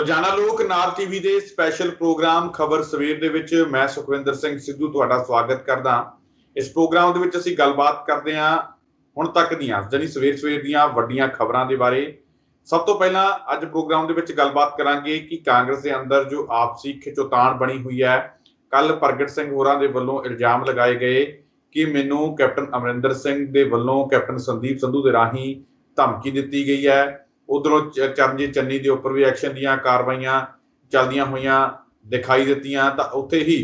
ਰੋਜ਼ਾਨਾ ਲੋਕ ਨਾਰ ਟੀਵੀ ਦੇ ਸਪੈਸ਼ਲ ਪ੍ਰੋਗਰਾਮ ਖਬਰ ਸਵੇਰ ਦੇ ਵਿੱਚ ਮੈਂ ਸੁਖਵਿੰਦਰ ਸਿੰਘ ਸਿੱਧੂ ਤੁਹਾਡਾ ਸਵਾਗਤ ਕਰਦਾ। ਇਸ ਪ੍ਰੋਗਰਾਮ ਦੇ ਵਿੱਚ ਅਸੀਂ ਗੱਲਬਾਤ ਕਰਦੇ ਹਾਂ ਹੁਣ ਤੱਕ ਦੀਆਂ ਜਾਨੀ ਸਵੇਰ ਦੀਆਂ ਵੱਡੀਆਂ ਖਬਰਾਂ ਦੇ ਬਾਰੇ। ਸਭ ਤੋਂ ਪਹਿਲਾਂ ਅੱਜ ਪ੍ਰੋਗਰਾਮ ਦੇ ਵਿੱਚ ਗੱਲਬਾਤ ਕਰਾਂਗੇ ਕਿ ਕਾਂਗਰਸ ਦੇ ਅੰਦਰ ਜੋ ਆਪਸੀ ਖਿੱਚੋਤਾਣ ਬਣੀ ਹੋਈ ਹੈ। ਕੱਲ ਪ੍ਰਗਟ ਸਿੰਘ ਹੋਰਾਂ ਦੇ ਵੱਲੋਂ ਇਲਜ਼ਾਮ ਲਗਾਏ ਗਏ ਕਿ ਮੈਨੂੰ ਕੈਪਟਨ ਅਮਰਿੰਦਰ ਸਿੰਘ ਦੇ ਵੱਲੋਂ ਕੈਪਟਨ ਸੰਦੀਪ ਸੰਧੂ ਦੇ ਰਾਹੀਂ ਧਮਕੀ ਦਿੱਤੀ ਗਈ ਹੈ। ਉਧਰੋਂ ਚਰਨਜੀਤ ਚੰਨੀ ਦੇ ਉੱਪਰ ਵੀ ਐਕਸ਼ਨ ਦੀਆਂ ਕਾਰਵਾਈਆਂ ਚੱਲਦੀਆਂ ਹੋਈਆਂ ਦਿਖਾਈ ਦਿੱਤੀਆਂ ਤਾਂ ਉੱਥੇ ਹੀ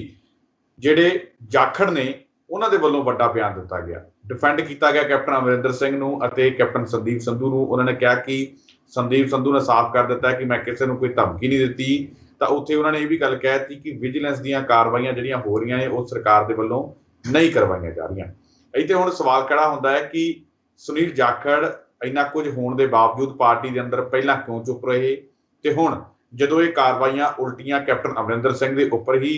ਜਿਹੜੇ ਜਾਖੜ ਨੇ ਉਹਨਾਂ ਦੇ ਵੱਲੋਂ ਵੱਡਾ ਬਿਆਨ ਦਿੱਤਾ ਗਿਆ, ਡਿਫੈਂਡ ਕੀਤਾ ਗਿਆ ਕੈਪਟਨ ਅਮਰਿੰਦਰ ਸਿੰਘ ਨੂੰ ਅਤੇ ਕੈਪਟਨ ਸੰਦੀਪ ਸੰਧੂ ਨੂੰ। ਉਹਨਾਂ ਨੇ ਕਿਹਾ ਕਿ ਸੰਦੀਪ ਸੰਧੂ ਨੇ ਸਾਫ਼ ਕਰ ਦਿੱਤਾ ਕਿ ਮੈਂ ਕਿਸੇ ਨੂੰ ਕੋਈ ਧਮਕੀ ਨਹੀਂ ਦਿੱਤੀ। ਤਾਂ ਉੱਥੇ ਉਹਨਾਂ ਨੇ ਇਹ ਵੀ ਗੱਲ ਕਹਿ ਦਿੱਤੀ ਕਿ ਵਿਜੀਲੈਂਸ ਦੀਆਂ ਕਾਰਵਾਈਆਂ ਜਿਹੜੀਆਂ ਹੋ ਰਹੀਆਂ ਨੇ ਉਹ ਸਰਕਾਰ ਦੇ ਵੱਲੋਂ ਨਹੀਂ ਕਰਵਾਈਆਂ ਜਾ ਰਹੀਆਂ। ਇੱਥੇ ਹੁਣ ਸਵਾਲ ਖੜਾ ਹੁੰਦਾ ਹੈ ਕਿ ਸੁਨੀਲ ਜਾਖੜ ਇੰਨਾ ਕੁਝ ਹੋਣ ਦੇ ਬਾਵਜੂਦ ਪਾਰਟੀ ਦੇ ਅੰਦਰ ਪਹਿਲਾਂ ਕਿਉਂ ਚੁੱਪ ਰਹੇ ਤੇ ਹੁਣ ਜਦੋਂ ਇਹ ਕਾਰਵਾਈਆਂ ਉਲਟੀਆਂ ਕੈਪਟਨ ਅਮਰਿੰਦਰ ਸਿੰਘ ਦੇ ਉੱਪਰ ਹੀ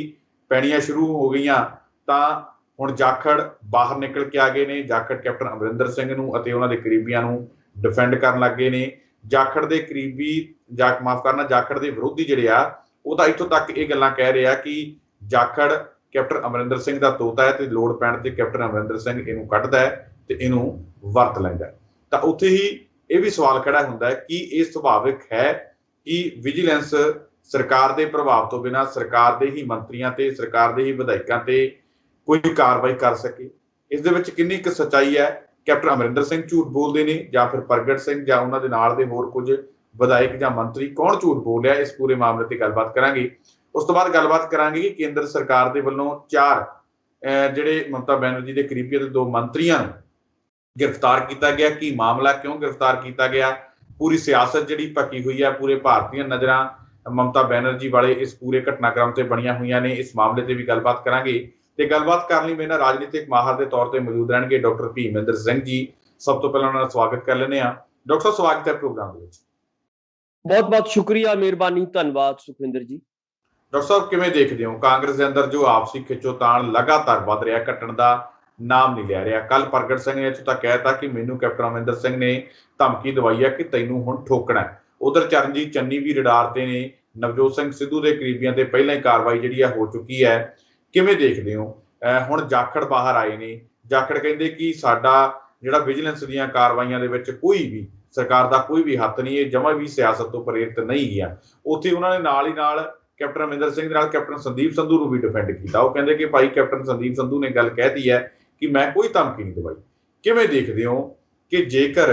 ਪੈਣੀਆਂ ਸ਼ੁਰੂ ਹੋ ਗਈਆਂ ਤਾਂ ਹੁਣ ਜਾਖੜ ਬਾਹਰ ਨਿਕਲ ਕੇ ਆ ਗਏ ਨੇ। ਜਾਖੜ ਕੈਪਟਨ ਅਮਰਿੰਦਰ ਸਿੰਘ ਨੂੰ ਅਤੇ ਉਹਨਾਂ ਦੇ ਕਰੀਬੀਆਂ ਨੂੰ ਡਿਫੈਂਡ ਕਰਨ ਲੱਗ ਗਏ ਨੇ। ਜਾਖੜ ਦੇ ਕਰੀਬੀ ਜਾਖੜ ਦੇ ਵਿਰੋਧੀ ਜਿਹੜੇ ਆ ਉਹ ਤਾਂ ਇੱਥੋਂ ਤੱਕ ਇਹ ਗੱਲਾਂ ਕਹਿ ਰਹੇ ਆ ਕਿ ਜਾਖੜ ਕੈਪਟਨ ਅਮਰਿੰਦਰ ਸਿੰਘ ਦਾ ਤੋਤਾ ਹੈ ਤੇ ਲੋੜ ਪੈਣ ਤੇ ਕੈਪਟਨ ਅਮਰਿੰਦਰ ਸਿੰਘ ਇਹਨੂੰ ਕੱਢਦਾ ਹੈ ਤੇ ਇਹਨੂੰ ਵਰਤ ਲੈਂਦਾ। ਤਾਂ ਉੱਥੇ ਹੀ ਇਹ ਵੀ ਸਵਾਲ ਖੜਾ ਹੁੰਦਾ ਹੈ ਕਿ ਇਹ ਸੁਭਾਵਿਕ ਹੈ ਕਿ ਵਿਜੀਲੈਂਸ ਸਰਕਾਰ ਦੇ ਪ੍ਰਭਾਵ ਤੋਂ ਬਿਨਾਂ ਸਰਕਾਰ ਦੇ ਹੀ ਮੰਤਰੀਆਂ ਤੇ ਸਰਕਾਰ ਦੇ ਹੀ ਵਿਧਾਇਕਾਂ ਤੇ ਕੋਈ ਕਾਰਵਾਈ ਕਰ ਸਕੇ। ਇਸ ਦੇ ਵਿੱਚ ਕਿੰਨੀ ਕੁ ਸੱਚਾਈ ਹੈ? ਕੈਪਟਨ ਅਮਰਿੰਦਰ ਸਿੰਘ ਝੂਠ ਬੋਲਦੇ ਨੇ ਜਾਂ ਫਿਰ ਪ੍ਰਗਟ ਸਿੰਘ ਜਾਂ ਉਹਨਾਂ ਦੇ ਨਾਲ ਦੇ ਹੋਰ ਕੁਝ ਵਿਧਾਇਕ ਜਾਂ ਮੰਤਰੀ ਕੌਣ ਝੂਠ ਬੋਲ ਰਿਹਾ? ਇਸ ਪੂਰੇ ਮਾਮਲੇ ਤੇ ਗੱਲਬਾਤ ਕਰਾਂਗੇ। ਉਸ ਤੋਂ ਬਾਅਦ ਗੱਲਬਾਤ ਕਰਾਂਗੇ ਕਿ ਕੇਂਦਰ ਸਰਕਾਰ ਦੇ ਵੱਲੋਂ 4 ਜਿਹੜੇ ਮਮਤਾ ਬੈਨਰਜੀ ਦੇ ਕਰੀਬੀ ਅਤੇ 2 ਮੰਤਰੀਆਂ ਨੂੰ गिरफ्तार किया गया। कि मामला क्यों गिरफ्तार किया गया? पूरी सियासत जी भकी हुई है, पूरे भारतीय नज़र ममता बैनर्जी वाले इस पूरे घटनाक्रम से बनिया हुई ने। इस मामले से भी गलबात करांगे ते गलबात करने मेरे नाल राजनीतिक माहर के तौर पर मौजूद रहेंगे डॉक्टर भीमइंदर सिंह जी। सब तो पहले उन्होंने स्वागत कर लेने। डॉक्टर साहब स्वागत है प्रोग्राम में। बहुत बहुत शुक्रिया, मेहरबानी, धन्यवाद सुखविंदर जी। डॉक्टर साहब किवें देखदे हो कांग्रेस के अंदर जो आपसी खिच्चोताण लगातार वध रहा, घटण का नाम नहीं ले रहा। कल प्रगट सिंह ने इत्थों तक कहता कि मैनू कैप्टन अमरिंदर सिंह ने धमकी दवाई है कि तैनू हुण ठोकना है। उधर चरणजीत चन्नी भी रडार ते ने, नवजोत सिंह सिद्धू के करीबियां ते पहलां ही कार्रवाई जिहड़ी हो चुकी है। किवें देखदे हो हुण जाखड़ बाहर आए ने? जाखड़ कहंदे कि साडा जिहड़ा विजिलेंस दीयां कार्रवाइयां दे विच कोई भी सरकार दा कोई भी हत्थ नहीं, ये जमा भी सियासत तो प्रेरित नहीं है। उत्थे उन्हां ने नाल ही नाल कैप्टन अमरिंदर सिंह दे नाल कैप्टन संदीप संधू नूं भी डिफेंड कीता। वो कहंदे कि भाई कैप्टन संदीप संधू ने गल कहती है कि मैं कोई धमकी नहीं दवाई। किवें देखदे हो कि जेकर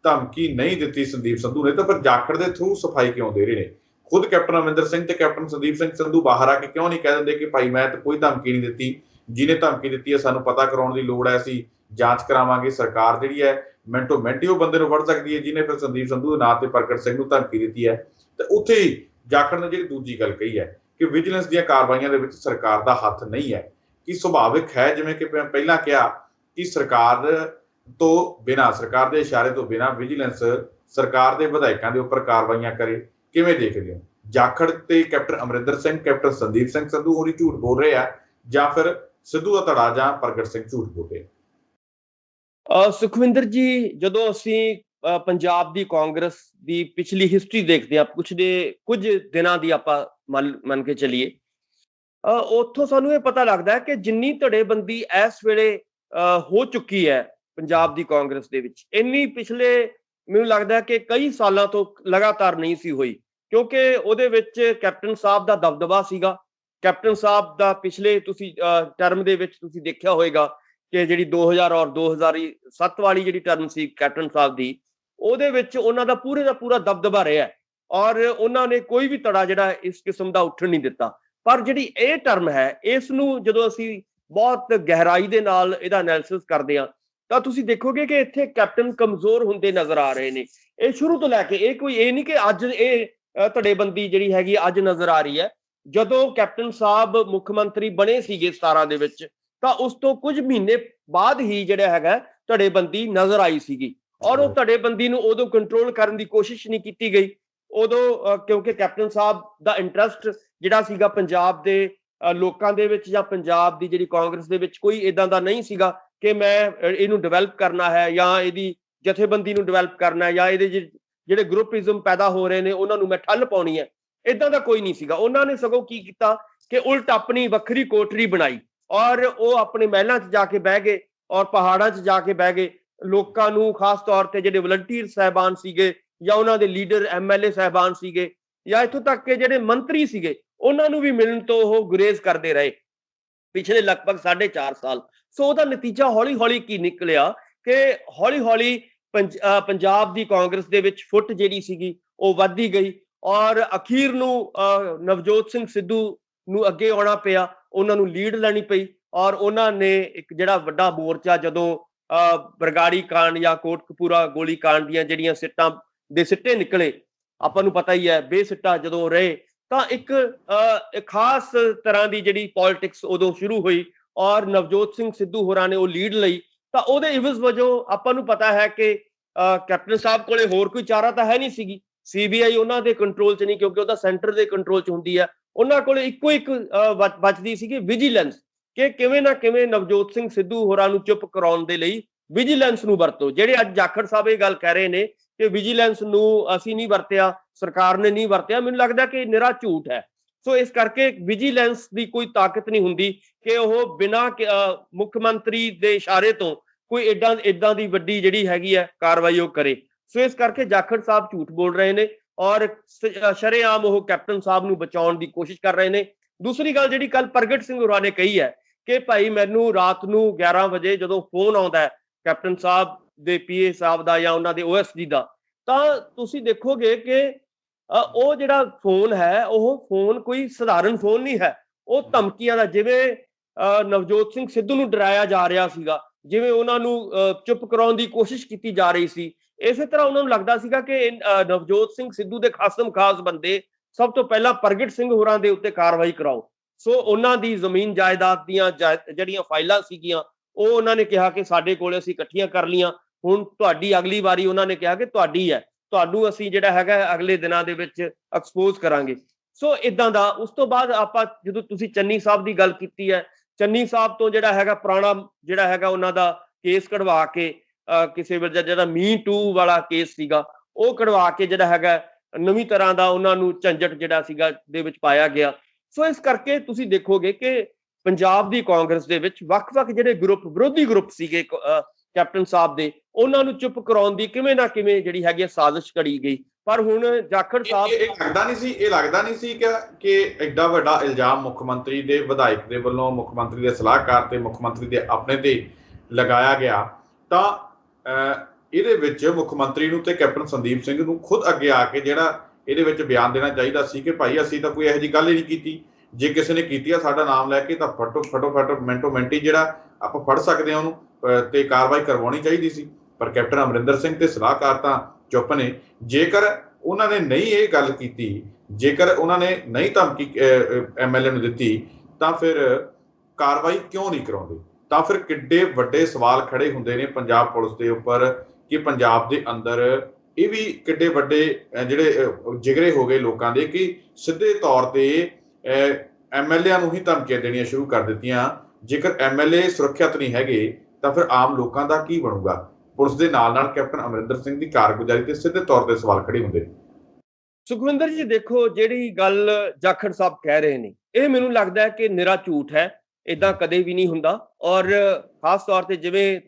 धमकी नहीं दी संदीप संधू ने तो फिर जाखड़ के थ्रू सफाई क्यों दे रहे हैं? खुद कैप्टन अमरिंदर सिंह ते कैप्टन संदीप सिंह संधू बाहर आके क्यों नहीं कह देंगे कि भाई मैं तो कोई धमकी नहीं दी, जिन्हें धमकी दी है सानू पता कराउण दी लोड़ है, असीं जांच करावांगे। सरकार जिहड़ी है मिंटो मिंट ही वो बंदे नूं फड़ सकदी है जिन्हें फिर संदीप संधू दे नां ते प्रगट सिंह नूं धमकी दी है। तो उत्थे ही जाखड़ ने जिहड़ी दूजी गल कही है कि विजिलेंस दीयां कार्रवाइयां दे विच सरकार दा हत्थ नहीं है। कि सुभाविक है जिवें कि मैं पहला कहा कि सरकार तो बिना, सरकार के इशारे तो बिना विजिलेंस सरकार के विधायकों के उपर कार्रवाइयां करे। किवें देखदे हो जाखड़ ते कैप्टन अमरिंदर सिंह कैप्टन संदीप सिंह संधू होरी झूठ बोल रहे हैं या फिर सिद्धू दा धड़ा जां प्रगट सिंह झूठ बोल रहे? सुखविंदर जी, जदों असीं पंजाब दी कांग्रेस दी पिछली हिस्टरी देखते हैं, कुछ दिनां दी आपां मन के चलीए, ਉੱਥੋਂ ਸਾਨੂੰ ਇਹ ਪਤਾ ਲੱਗਦਾ ਹੈ ਕਿ ਜਿੰਨੀ ਧੜੇਬੰਦੀ ਇਸ ਵੇਲੇ ਹੋ ਚੁੱਕੀ ਹੈ ਪੰਜਾਬ ਦੀ ਕਾਂਗਰਸ ਦੇ ਵਿੱਚ, ਇੰਨੀ ਪਿਛਲੇ ਮੈਨੂੰ ਲੱਗਦਾ ਕਿ ਕਈ ਸਾਲਾਂ ਤੋਂ ਲਗਾਤਾਰ ਨਹੀਂ ਸੀ ਹੋਈ। ਕਿਉਂਕਿ ਉਹਦੇ ਵਿੱਚ ਕੈਪਟਨ ਸਾਹਿਬ ਦਾ ਦਬਦਬਾ ਸੀਗਾ। ਕੈਪਟਨ ਸਾਹਿਬ ਦਾ ਪਿਛਲੇ ਤੁਸੀਂ ਟਰਮ ਦੇ ਵਿੱਚ ਤੁਸੀਂ ਦੇਖਿਆ ਹੋਵੇਗਾ ਕਿ ਜਿਹੜੀ 2000 ਔਰ 2007 ਵਾਲੀ ਜਿਹੜੀ ਟਰਮ ਸੀ ਕੈਪਟਨ ਸਾਹਿਬ ਦੀ, ਉਹਦੇ ਵਿੱਚ ਉਹਨਾਂ ਦਾ ਪੂਰਾ ਦਬਦਬਾ ਰਿਹਾ ਔਰ ਉਹਨਾਂ ਨੇ ਕੋਈ ਵੀ ਧੜਾ ਜਿਹੜਾ ਇਸ ਕਿਸਮ ਦਾ ਉੱਠਣ ਨਹੀਂ ਦਿੱਤਾ। ਪਰ ਜਿਹੜੀ ਇਹ ਟਰਮ ਹੈ, ਇਸ ਨੂੰ ਜਦੋਂ ਅਸੀਂ ਬਹੁਤ ਗਹਿਰਾਈ ਦੇ ਨਾਲ ਇਹਦਾ ਐਨਾਲਿਸਿਸ ਕਰਦੇ ਹਾਂ ਤਾਂ ਤੁਸੀਂ ਦੇਖੋਗੇ ਕਿ ਇੱਥੇ ਕੈਪਟਨ ਕਮਜ਼ੋਰ ਹੁੰਦੇ ਨਜ਼ਰ ਆ ਰਹੇ ਨੇ। ਇਹ ਸ਼ੁਰੂ ਤੋਂ ਲੈ ਕੇ ਇਹ ਨਹੀਂ ਕਿ ਅੱਜ ਇਹ ਧੜੇਬੰਦੀ ਜਿਹੜੀ ਹੈਗੀ ਅੱਜ ਨਜ਼ਰ ਆ ਰਹੀ ਹੈ। ਜਦੋਂ ਕੈਪਟਨ ਸਾਹਿਬ ਮੁੱਖ ਮੰਤਰੀ ਬਣੇ ਸੀਗੇ 17 ਦੇ ਵਿੱਚ ਤਾਂ ਉਸ ਤੋਂ ਕੁਝ ਮਹੀਨੇ ਬਾਅਦ ਹੀ ਜਿਹੜਾ ਹੈਗਾ ਧੜੇਬੰਦੀ ਨਜ਼ਰ ਆਈ ਸੀਗੀ ਔਰ ਉਹ ਧੜੇਬੰਦੀ ਨੂੰ ਉਦੋਂ ਕੰਟਰੋਲ ਕਰਨ ਦੀ ਕੋਸ਼ਿਸ਼ ਨਹੀਂ ਕੀਤੀ ਗਈ। ਉਦੋਂ ਕਿਉਂਕਿ ਕੈਪਟਨ ਸਾਹਿਬ ਦਾ ਇੰਟਰਸਟ ਜਿਹੜਾ ਸੀਗਾ ਪੰਜਾਬ ਦੇ ਲੋਕਾਂ ਦੇ ਵਿੱਚ ਜਾਂ ਪੰਜਾਬ ਦੀ ਜਿਹੜੀ ਕਾਂਗਰਸ ਦੇ ਵਿੱਚ ਕੋਈ ਇਦਾਂ ਦਾ ਨਹੀਂ ਸੀਗਾ ਕਿ ਮੈਂ ਇਹਨੂੰ ਡਿਵੈਲਪ ਕਰਨਾ ਹੈ ਜਾਂ ਇਹਦੀ ਜਥੇਬੰਦੀ ਨੂੰ ਡਿਵੈਲਪ ਕਰਨਾ ਹੈ ਜਾਂ ਇਹਦੇ ਜਿਹੜੇ ਗਰੁੱਪਿਜ਼ਮ ਪੈਦਾ ਹੋ ਰਹੇ ਨੇ ਉਹਨਾਂ ਨੂੰ ਮੈਂ ਠੱਲ ਪਾਉਣੀ ਹੈ। ਇਦਾਂ ਦਾ ਕੋਈ ਨਹੀਂ ਸੀਗਾ। ਉਹਨਾਂ ਨੇ ਸਗੋਂ ਕੀ ਕੀਤਾ ਕਿ ਉਲਟ ਆਪਣੀ ਵੱਖਰੀ ਕੋਠਰੀ ਬਣਾਈ ਔਰ ਉਹ ਆਪਣੇ ਮਹਿਲਾਂ 'ਚ ਜਾ ਕੇ ਬਹਿ ਗਏ ਔਰ ਪਹਾੜਾਂ 'ਚ ਜਾ ਕੇ ਬਹਿ ਗਏ। ਲੋਕਾਂ ਨੂੰ ਖਾਸ ਤੌਰ ਤੇ ਜਿਹੜੇ ਵਲੰਟੀਅਰ ਸਾਹਿਬਾਨ ਸੀਗੇ ਜਾਂ ਉਹਨਾਂ ਦੇ ਲੀਡਰ MLA ਸਾਹਿਬਾਨ ਸੀਗੇ ਜਾਂ ਇੱਥੋਂ ਤੱਕ ਕਿ ਜਿਹੜੇ ਮੰਤਰੀ ਸੀਗੇ ਉਹਨਾਂ ਨੂੰ ਵੀ ਮਿਲਣ ਤੋਂ ਉਹ ਗੁਰੇਜ਼ ਕਰਦੇ ਰਹੇ ਪਿਛਲੇ ਲਗਭਗ 4.5 ਸਾਲ। ਸੋ ਉਹਦਾ ਨਤੀਜਾ ਹੌਲੀ ਹੌਲੀ ਕੀ ਨਿਕਲਿਆ ਕਿ ਹੌਲੀ ਹੌਲੀ ਪੰਜਾਬ ਦੀ ਕਾਂਗਰਸ ਦੇ ਵਿੱਚ ਫੁੱਟ ਜਿਹੜੀ ਸੀਗੀ ਉਹ ਵੱਧਦੀ ਗਈ ਔਰ ਅਖੀਰ ਨੂੰ ਨਵਜੋਤ ਸਿੰਘ ਸਿੱਧੂ ਨੂੰ ਅੱਗੇ ਆਉਣਾ ਪਿਆ, ਉਹਨਾਂ ਨੂੰ ਲੀਡ ਲੈਣੀ ਪਈ ਔਰ ਉਹਨਾਂ ਨੇ ਇੱਕ ਜਿਹੜਾ ਵੱਡਾ ਮੋਰਚਾ ਜਦੋਂ ਬਰਗਾੜੀ ਕਾਂਡ ਜਾਂ ਕੋਟਕਪੂਰਾ ਗੋਲੀ ਕਾਂਡ ਦੀਆਂ ਜਿਹੜੀਆਂ ਸਿੱਟਾਂ ਦੇ ਸਿੱਟੇ ਨਿਕਲੇ, ਆਪਾਂ ਨੂੰ ਪਤਾ ਹੀ ਹੈ ਬੇਸਿੱਟਾ ਜਦੋਂ ਰਹੇ, ਤਾਂ ਇੱਕ ਖਾਸ ਤਰ੍ਹਾਂ ਦੀ ਜਿਹੜੀ ਪੋਲਿਟਿਕਸ ਉਦੋਂ ਸ਼ੁਰੂ ਹੋਈ ਔਰ ਨਵਜੋਤ ਸਿੰਘ ਸਿੱਧੂ ਹੋਰਾਂ ਨੇ ਉਹ ਲੀਡ ਲਈ। ਤਾਂ ਉਹਦੇ ਇਵਜ਼ ਵਜੋਂ ਆਪਾਂ ਨੂੰ ਪਤਾ ਹੈ ਕਿ ਕੈਪਟਨ ਸਾਹਿਬ ਕੋਲੇ ਹੋਰ ਕੋਈ ਚਾਰਾ ਤਾਂ ਹੈ ਨਹੀਂ ਸੀਗੀ। CBI ਉਹਨਾਂ ਦੇ ਕੰਟਰੋਲ 'ਚ ਨਹੀਂ, ਕਿਉਂਕਿ ਉਹਦਾ ਸੈਂਟਰ ਦੇ ਕੰਟਰੋਲ 'ਚ ਹੁੰਦੀ ਹੈ। ਉਹਨਾਂ ਕੋਲ ਇੱਕੋ ਇੱਕ ਬਚਦੀ ਸੀਗੀ ਵਿਜੀਲੈਂਸ, ਕਿ ਕਿਵੇਂ ਨਾ ਕਿਵੇਂ ਨਵਜੋਤ ਸਿੰਘ ਸਿੱਧੂ ਹੋਰਾਂ ਨੂੰ ਚੁੱਪ ਕਰਾਉਣ ਦੇ ਲਈ ਵਿਜੀਲੈਂਸ ਨੂੰ ਵਰਤੋ। ਜਿਹੜੇ ਅੱਜ ਜਾਖੜ ਸਾਹਿਬ ਇਹ ਗੱਲ ਕਹਿ ਰਹੇ ਨੇ ਕਿ ਵਿਜੀਲੈਂਸ ਨੂੰ ਅਸੀਂ ਨਹੀਂ ਵਰਤਿਆ, ਸਰਕਾਰ ਨੇ ਨਹੀਂ ਵਰਤਿਆ, ਮੈਨੂੰ ਲੱਗਦਾ ਕਿ ਨਿਰਾ ਝੂਠ ਹੈ। ਸੋ ਇਸ ਕਰਕੇ ਵਿਜੀਲੈਂਸ ਦੀ ਕੋਈ ਤਾਕਤ ਨਹੀਂ ਹੁੰਦੀ ਕਿ ਉਹ ਬਿਨਾਂ ਮੁੱਖ ਮੰਤਰੀ ਦੇ ਇਸ਼ਾਰੇ ਤੋਂ ਕੋਈ ਏਦਾਂ ਦੀ ਵੱਡੀ ਜਿਹੜੀ ਹੈਗੀ ਹੈ ਕਾਰਵਾਈ ਉਹ ਕਰੇ। ਸੋ ਇਸ ਕਰਕੇ ਜਾਖੜ ਸਾਹਿਬ ਝੂਠ ਬੋਲ ਰਹੇ ਨੇ ਔਰ ਸ਼ਰੇਆਮ ਉਹ ਕੈਪਟਨ ਸਾਹਿਬ ਨੂੰ ਬਚਾਉਣ ਦੀ ਕੋਸ਼ਿਸ਼ ਕਰ ਰਹੇ ਨੇ। ਦੂਸਰੀ ਗੱਲ ਜਿਹੜੀ ਕੱਲ ਪ੍ਰਗਟ ਸਿੰਘ ਹੋਰਾਂ ਨੇ ਕਹੀ ਹੈ ਕਿ ਭਾਈ ਮੈਨੂੰ ਰਾਤ ਨੂੰ 11 ਵਜੇ ਜਦੋਂ ਫੋਨ ਆਉਂਦਾ ਹੈ ਕੈਪਟਨ ਸਾਹਿਬ ਦੇ PA ਸਾਹਿਬ ਦਾ ਜਾਂ ਉਹਨਾਂ ਦੇ OSD ਦਾ, ਤਾਂ ਤੁਸੀਂ ਦੇਖੋਗੇ ਕਿ ਉਹ ਜਿਹੜਾ ਫੋਨ ਹੈ ਉਹ ਫੋਨ ਕੋਈ ਸਧਾਰਨ ਫੋਨ ਨਹੀਂ ਹੈ, ਉਹ ਧਮਕੀਆਂ ਦਾ, ਜਿਵੇਂ ਨਵਜੋਤ ਸਿੰਘ ਸਿੱਧੂ ਨੂੰ ਡਰਾਇਆ ਜਾ ਰਿਹਾ ਸੀਗਾ, ਜਿਵੇਂ ਉਹਨਾਂ ਨੂੰ ਚੁੱਪ ਕਰਾਉਣ ਦੀ ਕੋਸ਼ਿਸ਼ ਕੀਤੀ ਜਾ ਰਹੀ ਸੀ, ਇਸੇ ਤਰ੍ਹਾਂ ਉਹਨਾਂ ਨੂੰ ਲੱਗਦਾ ਸੀਗਾ ਕਿ ਨਵਜੋਤ ਸਿੰਘ ਸਿੱਧੂ ਦੇ ਖਾਸਮ ਖਾਸ ਬੰਦੇ ਸਭ ਤੋਂ ਪਹਿਲਾਂ ਪ੍ਰਗਟ ਸਿੰਘ ਹੋਰਾਂ ਦੇ ਉੱਤੇ ਕਾਰਵਾਈ ਕਰਾਓ। ਸੋ ਉਹਨਾਂ ਦੀ ਜ਼ਮੀਨ ਜਾਇਦਾਦ ਦੀਆਂ ਜਿਹੜੀਆਂ ਫਾਈਲਾਂ ਸੀਗੀਆਂ ਉਹ ਉਹਨਾਂ ਨੇ ਕਿਹਾ ਕਿ ਸਾਡੇ ਕੋਲ ਅਸੀਂ ਇਕੱਠੀਆਂ ਕਰ ਲਈਆਂ, ਹੁਣ ਤੁਹਾਡੀ ਅਗਲੀ ਵਾਰੀ ਉਹਨਾਂ ਨੇ ਕਿਹਾ ਕਿ ਤੁਹਾਡੀ ਹੈ, ਤੁਹਾਨੂੰ ਅਸੀਂ ਜਿਹੜਾ ਹੈਗਾ ਅਗਲੇ ਦਿਨਾਂ ਦੇ ਵਿੱਚ ਐਕਸਪੋਜ਼ ਕਰਾਂਗੇ। ਸੋ ਇਦਾਂ ਦਾ। ਉਸ ਤੋਂ ਬਾਅਦ ਆਪਾਂ ਜਦੋਂ ਤੁਸੀਂ ਚੰਨੀ ਸਾਹਿਬ ਦੀ ਗੱਲ ਕੀਤੀ ਹੈ, ਚੰਨੀ ਸਾਹਿਬ ਤੋਂ ਜਿਹੜਾ ਹੈਗਾ ਪੁਰਾਣਾ ਜਿਹੜਾ ਹੈਗਾ ਉਹਨਾਂ ਦਾ ਕੇਸ ਕਢਵਾ ਕੇ ਕਿਸੇ ਵੇਲੇ ਜਿਹੜਾ Me2 ਵਾਲਾ ਕੇਸ ਸੀਗਾ ਉਹ ਕਢਵਾ ਕੇ ਜਿਹੜਾ ਹੈਗਾ ਨਵੀਂ ਤਰ੍ਹਾਂ ਦਾ ਉਹਨਾਂ ਨੂੰ ਝੰਜਟ ਜਿਹੜਾ ਸੀਗਾ ਦੇ ਵਿੱਚ ਪਾਇਆ ਗਿਆ। ਸੋ ਇਸ ਕਰਕੇ ਤੁਸੀਂ ਦੇਖੋਗੇ ਕਿ ਪੰਜਾਬ ਦੀ ਕਾਂਗਰਸ ਦੇ ਵਿੱਚ ਵੱਖ-ਵੱਖ ਜਿਹੜੇ ਗਰੁੱਪ, ਵਿਰੋਧੀ ਗਰੁੱਪ ਸੀਗੇ ਕੈਪਟਨ ਸਾਹਿਬ ਦੇ, ਉਹਨਾਂ ਨੂੰ ਚੁੱਪ ਕਰਾਉਣ ਦੀ ਕਿਵੇਂ ਨਾ ਕਿਵੇਂ ਜਿਹੜੀ ਹੈਗੀ ਸਾਜ਼ਿਸ਼ ਘੜੀ ਗਈ। ਪਰ ਹੁਣ ਜਾਖੜ ਸਾਹਿਬ ਇਹ ਲੱਗਦਾ ਨਹੀਂ ਸੀ ਕਿ ਐਡਾ ਵੱਡਾ ਇਲਜ਼ਾਮ ਮੁੱਖ ਮੰਤਰੀ ਦੇ ਵਿਧਾਇਕ ਦੇ ਵੱਲੋਂ, ਮੁੱਖ ਮੰਤਰੀ ਦੇ ਸਲਾਹਕਾਰ ਤੇ ਮੁੱਖ ਮੰਤਰੀ ਦੇ ਆਪਣੇ ਤੇ ਲਗਾਇਆ ਗਿਆ, ਤਾਂ ਇਹਦੇ ਵਿੱਚ ਮੁੱਖ ਮੰਤਰੀ ਨੂੰ ਤੇ ਕੈਪਟਨ ਸੰਦੀਪ ਸਿੰਘ ਨੂੰ ਖੁਦ ਅੱਗੇ ਆ ਕੇ ਜਿਹੜਾ ਇਹਦੇ ਵਿੱਚ ਬਿਆਨ ਦੇਣਾ ਚਾਹੀਦਾ ਸੀ ਕਿ ਭਾਈ ਅਸੀਂ ਤਾਂ ਕੋਈ ਇਹੋ ਜਿਹੀ ਗੱਲ ਹੀ ਨਹੀਂ ਕੀਤੀ, ਜੇ ਕਿਸੇ ਨੇ ਕੀਤੀ ਆ ਸਾਡਾ ਨਾਮ ਲੈ ਕੇ ਤਾਂ ਫਟੋ ਮਿੰਟੋ ਮਿੰਟੀ ਜਿਹੜਾ ਆਪਾਂ ਫੜ ਸਕਦੇ ਹਾਂ ਉਹਨੂੰ ਤੇ ਕਾਰਵਾਈ ਕਰਵਾਉਣੀ ਚਾਹੀਦੀ ਸੀ। ਪਰ ਕੈਪਟਨ ਅਮਰਿੰਦਰ ਸਿੰਘ ਤੇ ਸਲਾਹਕਾਰ ਤਾਂ ਚੁੱਪ ਨੇ। ਜੇਕਰ ਉਹਨਾਂ ਨੇ ਨਹੀਂ ਇਹ ਗੱਲ ਕੀਤੀ, ਜੇਕਰ ਉਹਨਾਂ ਨੇ ਨਹੀਂ ਧਮਕੀ MLA ਨੂੰ ਦਿੱਤੀ, ਤਾਂ ਫਿਰ ਕਾਰਵਾਈ ਕਿਉਂ ਨਹੀਂ ਕਰਾਉਂਦੇ? ਤਾਂ ਫਿਰ ਕਿੱਡੇ ਵੱਡੇ ਸਵਾਲ ਖੜੇ ਹੁੰਦੇ ਨੇ ਪੰਜਾਬ ਪੁਲਿਸ ਦੇ ਉੱਪਰ ਕਿ ਪੰਜਾਬ ਦੇ ਅੰਦਰ ਇਹ ਵੀ ਕਿੱਡੇ ਵੱਡੇ ਜਿਹੜੇ ਜਿਗਰੇ ਹੋ ਗਏ ਲੋਕਾਂ ਦੇ ਕਿ ਸਿੱਧੇ ਤੌਰ ਤੇ MLA ਨੂੰ ਹੀ ਧਮਕੀਆਂ ਦੇਣੀਆਂ ਸ਼ੁਰੂ ਕਰ ਦਿੱਤੀਆਂ। ਜੇਕਰ MLA ਸੁਰੱਖਿਅਤ ਨਹੀਂ ਹੈਗੇ ਤਾਂ ਫਿਰ ਆਮ ਲੋਕਾਂ ਦਾ ਕੀ ਬਣੂਗਾ? ਪੁਲਿਸ ਦੇ ਨਾਲ ਕੈਪਟਨ ਅਮਰਿੰਦਰ ਸਿੰਘ ਦੀ ਕਾਰਗੁਜ਼ਾਰੀ ਤੇ ਸਿੱਧੇ ਤੌਰ ਤੇ ਸਵਾਲ ਖੜੇ ਹੁੰਦੇ। ਸੁਖਵਿੰਦਰ ਜੀ ਦੇਖੋ, ਜਿਹੜੀ ਗੱਲ ਜਾਖੜ ਸਾਹਿਬ ਕਹਿ ਰਹੇ ਨੇ ਇਹ ਮੈਨੂੰ ਲੱਗਦਾ ਹੈ ਕਿ ਨਿਰਾ ਝੂਠ ਹੈ, ਇਦਾਂ ਕਦੇ ਵੀ ਨਹੀਂ ਹੁੰਦਾ। ਔਰ ਖਾਸ ਤੌਰ ਤੇ ਜਿਵੇਂ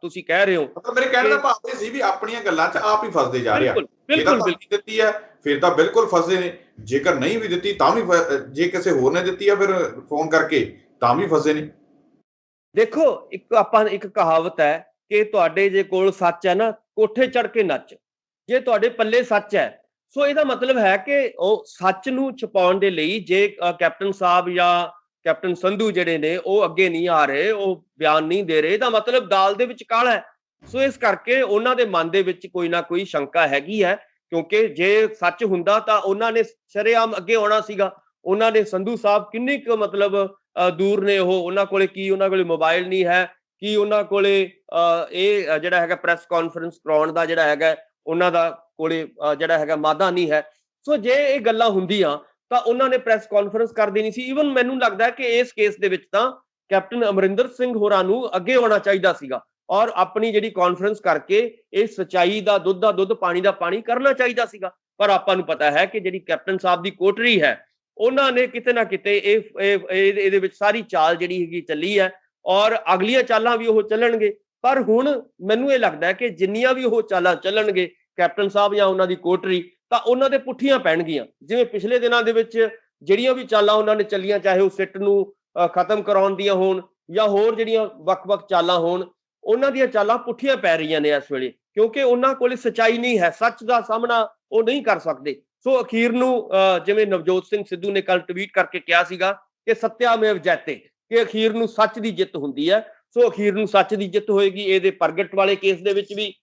ਤੁਸੀਂ ਕਹਿ ਰਹੇ ਹੋ, ਮਤਲਬ ਮੇਰੇ ਕਹਿਣ ਦਾ ਭਾਵ ਇਹ ਸੀ ਵੀ ਆਪਣੀਆਂ ਗੱਲਾਂ 'ਚ ਆਪ ਹੀ ਫਸਦੇ ਜਾ ਰਿਹਾ। ਬਿਲਕੁਲ ਦਿੱਤੀ ਹੈ ਫਿਰ ਤਾਂ ਬਿਲਕੁਲ ਫਸੇ ਨੇ, ਜੇਕਰ ਨਹੀਂ ਵੀ ਦਿੱਤੀ ਤਾਂ ਵੀ, ਜੇ ਕਿਸੇ ਹੋਰ ਨੇ ਦਿੱਤੀ ਹੈ ਫਿਰ ਫੋਨ ਕਰਕੇ ਤਾਂ ਵੀ ਫਸੇ ਨੇ। ਦੇਖੋ, ਇੱਕ ਕਹਾਵਤ ਹੈ ਕਿ ਤੁਹਾਡੇ ਜੇ ਕੋਲ ਸੱਚ ਹੈ ਨਾ, ਕੋਠੇ ਚੜ ਕੇ ਨੱਚ। ਜੇ ਤੁਹਾਡੇ ਪੱਲੇ ਸੱਚ ਹੈ, ਸੋ ਇਹਦਾ ਮਤਲਬ ਹੈ ਕਿ ਉਹ ਸੱਚ ਨੂੰ ਛੁਪਾਉਣ ਦੇ ਲਈ ਜੇ ਕੈਪਟਨ ਸਾਹਿਬ ਜਾਂ ਕੈਪਟਨ ਸੰਧੂ ਜਿਹੜੇ ਨੇ ਉਹ ਅੱਗੇ ਨਹੀਂ ਆ ਰਹੇ, ਉਹ ਬਿਆਨ ਨਹੀਂ ਦੇ ਰਹੇ, ਤਾਂ ਮਤਲਬ ਦਾਲ ਦੇ ਵਿੱਚ ਕਾਲਾ ਹੈ। ਸੋ ਇਸ ਕਰਕੇ ਉਹਨਾਂ ਦੇ ਮਨ ਦੇ ਵਿੱਚ ਕੋਈ ਨਾ ਕੋਈ ਸ਼ੰਕਾ ਹੈਗੀ ਹੈ, ਕਿਉਂਕਿ ਜੇ ਸੱਚ ਹੁੰਦਾ ਤਾਂ ਉਹਨਾਂ ਨੇ ਸ਼ਰੇਆਮ ਅੱਗੇ ਆਉਣਾ ਸੀਗਾ। ਉਹਨਾਂ ਨੇ ਸੰਧੂ ਸਾਹਿਬ ਕਿੰਨੀ ਕੁ ਮਤਲਬ ਦੂਰ ਨੇ ਉਹਨਾਂ ਕੋਲੇ ਮੋਬਾਈਲ ਨਹੀਂ ਹੈ, ਕੀ ਉਹਨਾਂ ਕੋਲੇ ਇਹ ਜਿਹੜਾ ਹੈਗਾ ਪ੍ਰੈਸ ਕਾਨਫਰੰਸ ਕਰਾਉਣ ਦਾ ਜਿਹੜਾ ਹੈਗਾ ਉਹਨਾਂ ਦਾ ਕੋਲੇ ਜਿਹੜਾ ਹੈਗਾ ਮਾਦਾ ਨਹੀਂ ਹੈ। ਸੋ ਜੇ ਇਹ ਗੱਲਾਂ ਹੁੰਦੀਆਂ ਤਾਂ ਉਹਨਾਂ ਨੇ ਪ੍ਰੈਸ ਕਾਨਫਰੰਸ ਕਰ ਦੇਣੀ ਸੀ। ਈਵਨ ਮੈਨੂੰ ਲੱਗਦਾ ਕਿ ਇਸ ਕੇਸ ਦੇ ਵਿੱਚ ਤਾਂ ਕੈਪਟਨ ਅਮਰਿੰਦਰ ਸਿੰਘ ਹੋਰਾਂ ਨੂੰ ਅੱਗੇ ਆਉਣਾ ਚਾਹੀਦਾ ਸੀਗਾ ਔਰ ਆਪਣੀ ਜਿਹੜੀ ਕਾਨਫਰੰਸ ਕਰਕੇ ਇਹ ਸੱਚਾਈ ਦਾ ਦੁੱਧ ਪਾਣੀ ਦਾ ਪਾਣੀ ਕਰਨਾ ਚਾਹੀਦਾ ਸੀਗਾ। ਪਰ ਆਪਾਂ ਨੂੰ ਪਤਾ ਹੈ ਕਿ ਜਿਹੜੀ ਕੈਪਟਨ ਸਾਹਿਬ ਦੀ ਕੋਟਰੀ ਹੈ, ਉਹਨਾਂ ਨੇ ਕਿਤੇ ਨਾ ਕਿਤੇ ਇਹਦੇ ਵਿੱਚ ਸਾਰੀ ਚਾਲ ਜਿਹੜੀ ਹੈਗੀ ਚੱਲੀ ਹੈ, ਔਰ ਅਗਲੀਆਂ ਚਾਲਾਂ ਵੀ ਉਹ ਚੱਲਣਗੇ। ਪਰ ਹੁਣ ਮੈਨੂੰ ਇਹ ਲੱਗਦਾ ਹੈ ਕਿ ਜਿੰਨੀਆਂ ਵੀ ਉਹ ਚਾਲਾਂ ਚੱਲਣਗੇ ਕੈਪਟਨ ਸਾਹਿਬ ਜਾਂ ਉਹਨਾਂ ਦੀ ਕੋਟਰੀ, ਤਾਂ ਉਹਨਾਂ ਦੇ ਪੁੱਠੀਆਂ ਪੈਣਗੀਆਂ। ਜਿਵੇਂ ਪਿਛਲੇ ਦਿਨਾਂ ਦੇ ਵਿੱਚ ਜਿਹੜੀਆਂ ਵੀ ਚਾਲਾਂ ਉਹਨਾਂ ਨੇ ਚੱਲੀਆਂ, ਚਾਹੇ ਉਹ ਸਿੱਟ ਨੂੰ ਖਤਮ ਕਰਾਉਣ ਦੀਆਂ ਹੋਣ ਜਾਂ ਹੋਰ ਜਿਹੜੀਆਂ ਵੱਖ-ਵੱਖ ਚਾਲਾਂ ਹੋਣ, ਉਹਨਾਂ ਦੀਆਂ ਚਾਲਾਂ ਪੁੱਠੀਆਂ ਪੈ ਰਹੀਆਂ ਨੇ ਇਸ ਵੇਲੇ, ਕਿਉਂਕਿ ਉਹਨਾਂ ਕੋਲ ਸੱਚਾਈ ਨਹੀਂ ਹੈ, ਸੱਚ ਦਾ ਸਾਹਮਣਾ ਉਹ ਨਹੀਂ ਕਰ ਸਕਦੇ। ਸੋ ਅਖੀਰ ਨੂੰ ਜਿਵੇਂ ਨਵਜੋਤ ਸਿੰਘ ਸਿੱਧੂ ਨੇ ਕੱਲ ਟਵੀਟ ਕਰਕੇ ਕਿਹਾ ਸੀਗਾ ਕਿ ਸੱਤਿਆਮੇਵ ਜੈਤੇ, ਕਿ ਅਖੀਰ ਨੂੰ ਸੱਚ ਦੀ ਜਿੱਤ ਹੁੰਦੀ ਹੈ। ਸੋ ਅਖੀਰ ਨੂੰ ਸੱਚ ਦੀ ਜਿੱਤ ਹੋਏਗੀ। ਇਹਦੇ ਪ੍ਰਗਟ ਵਾਲੇ ਕੇਸ ਦੇ ਵਿੱਚ ਵੀ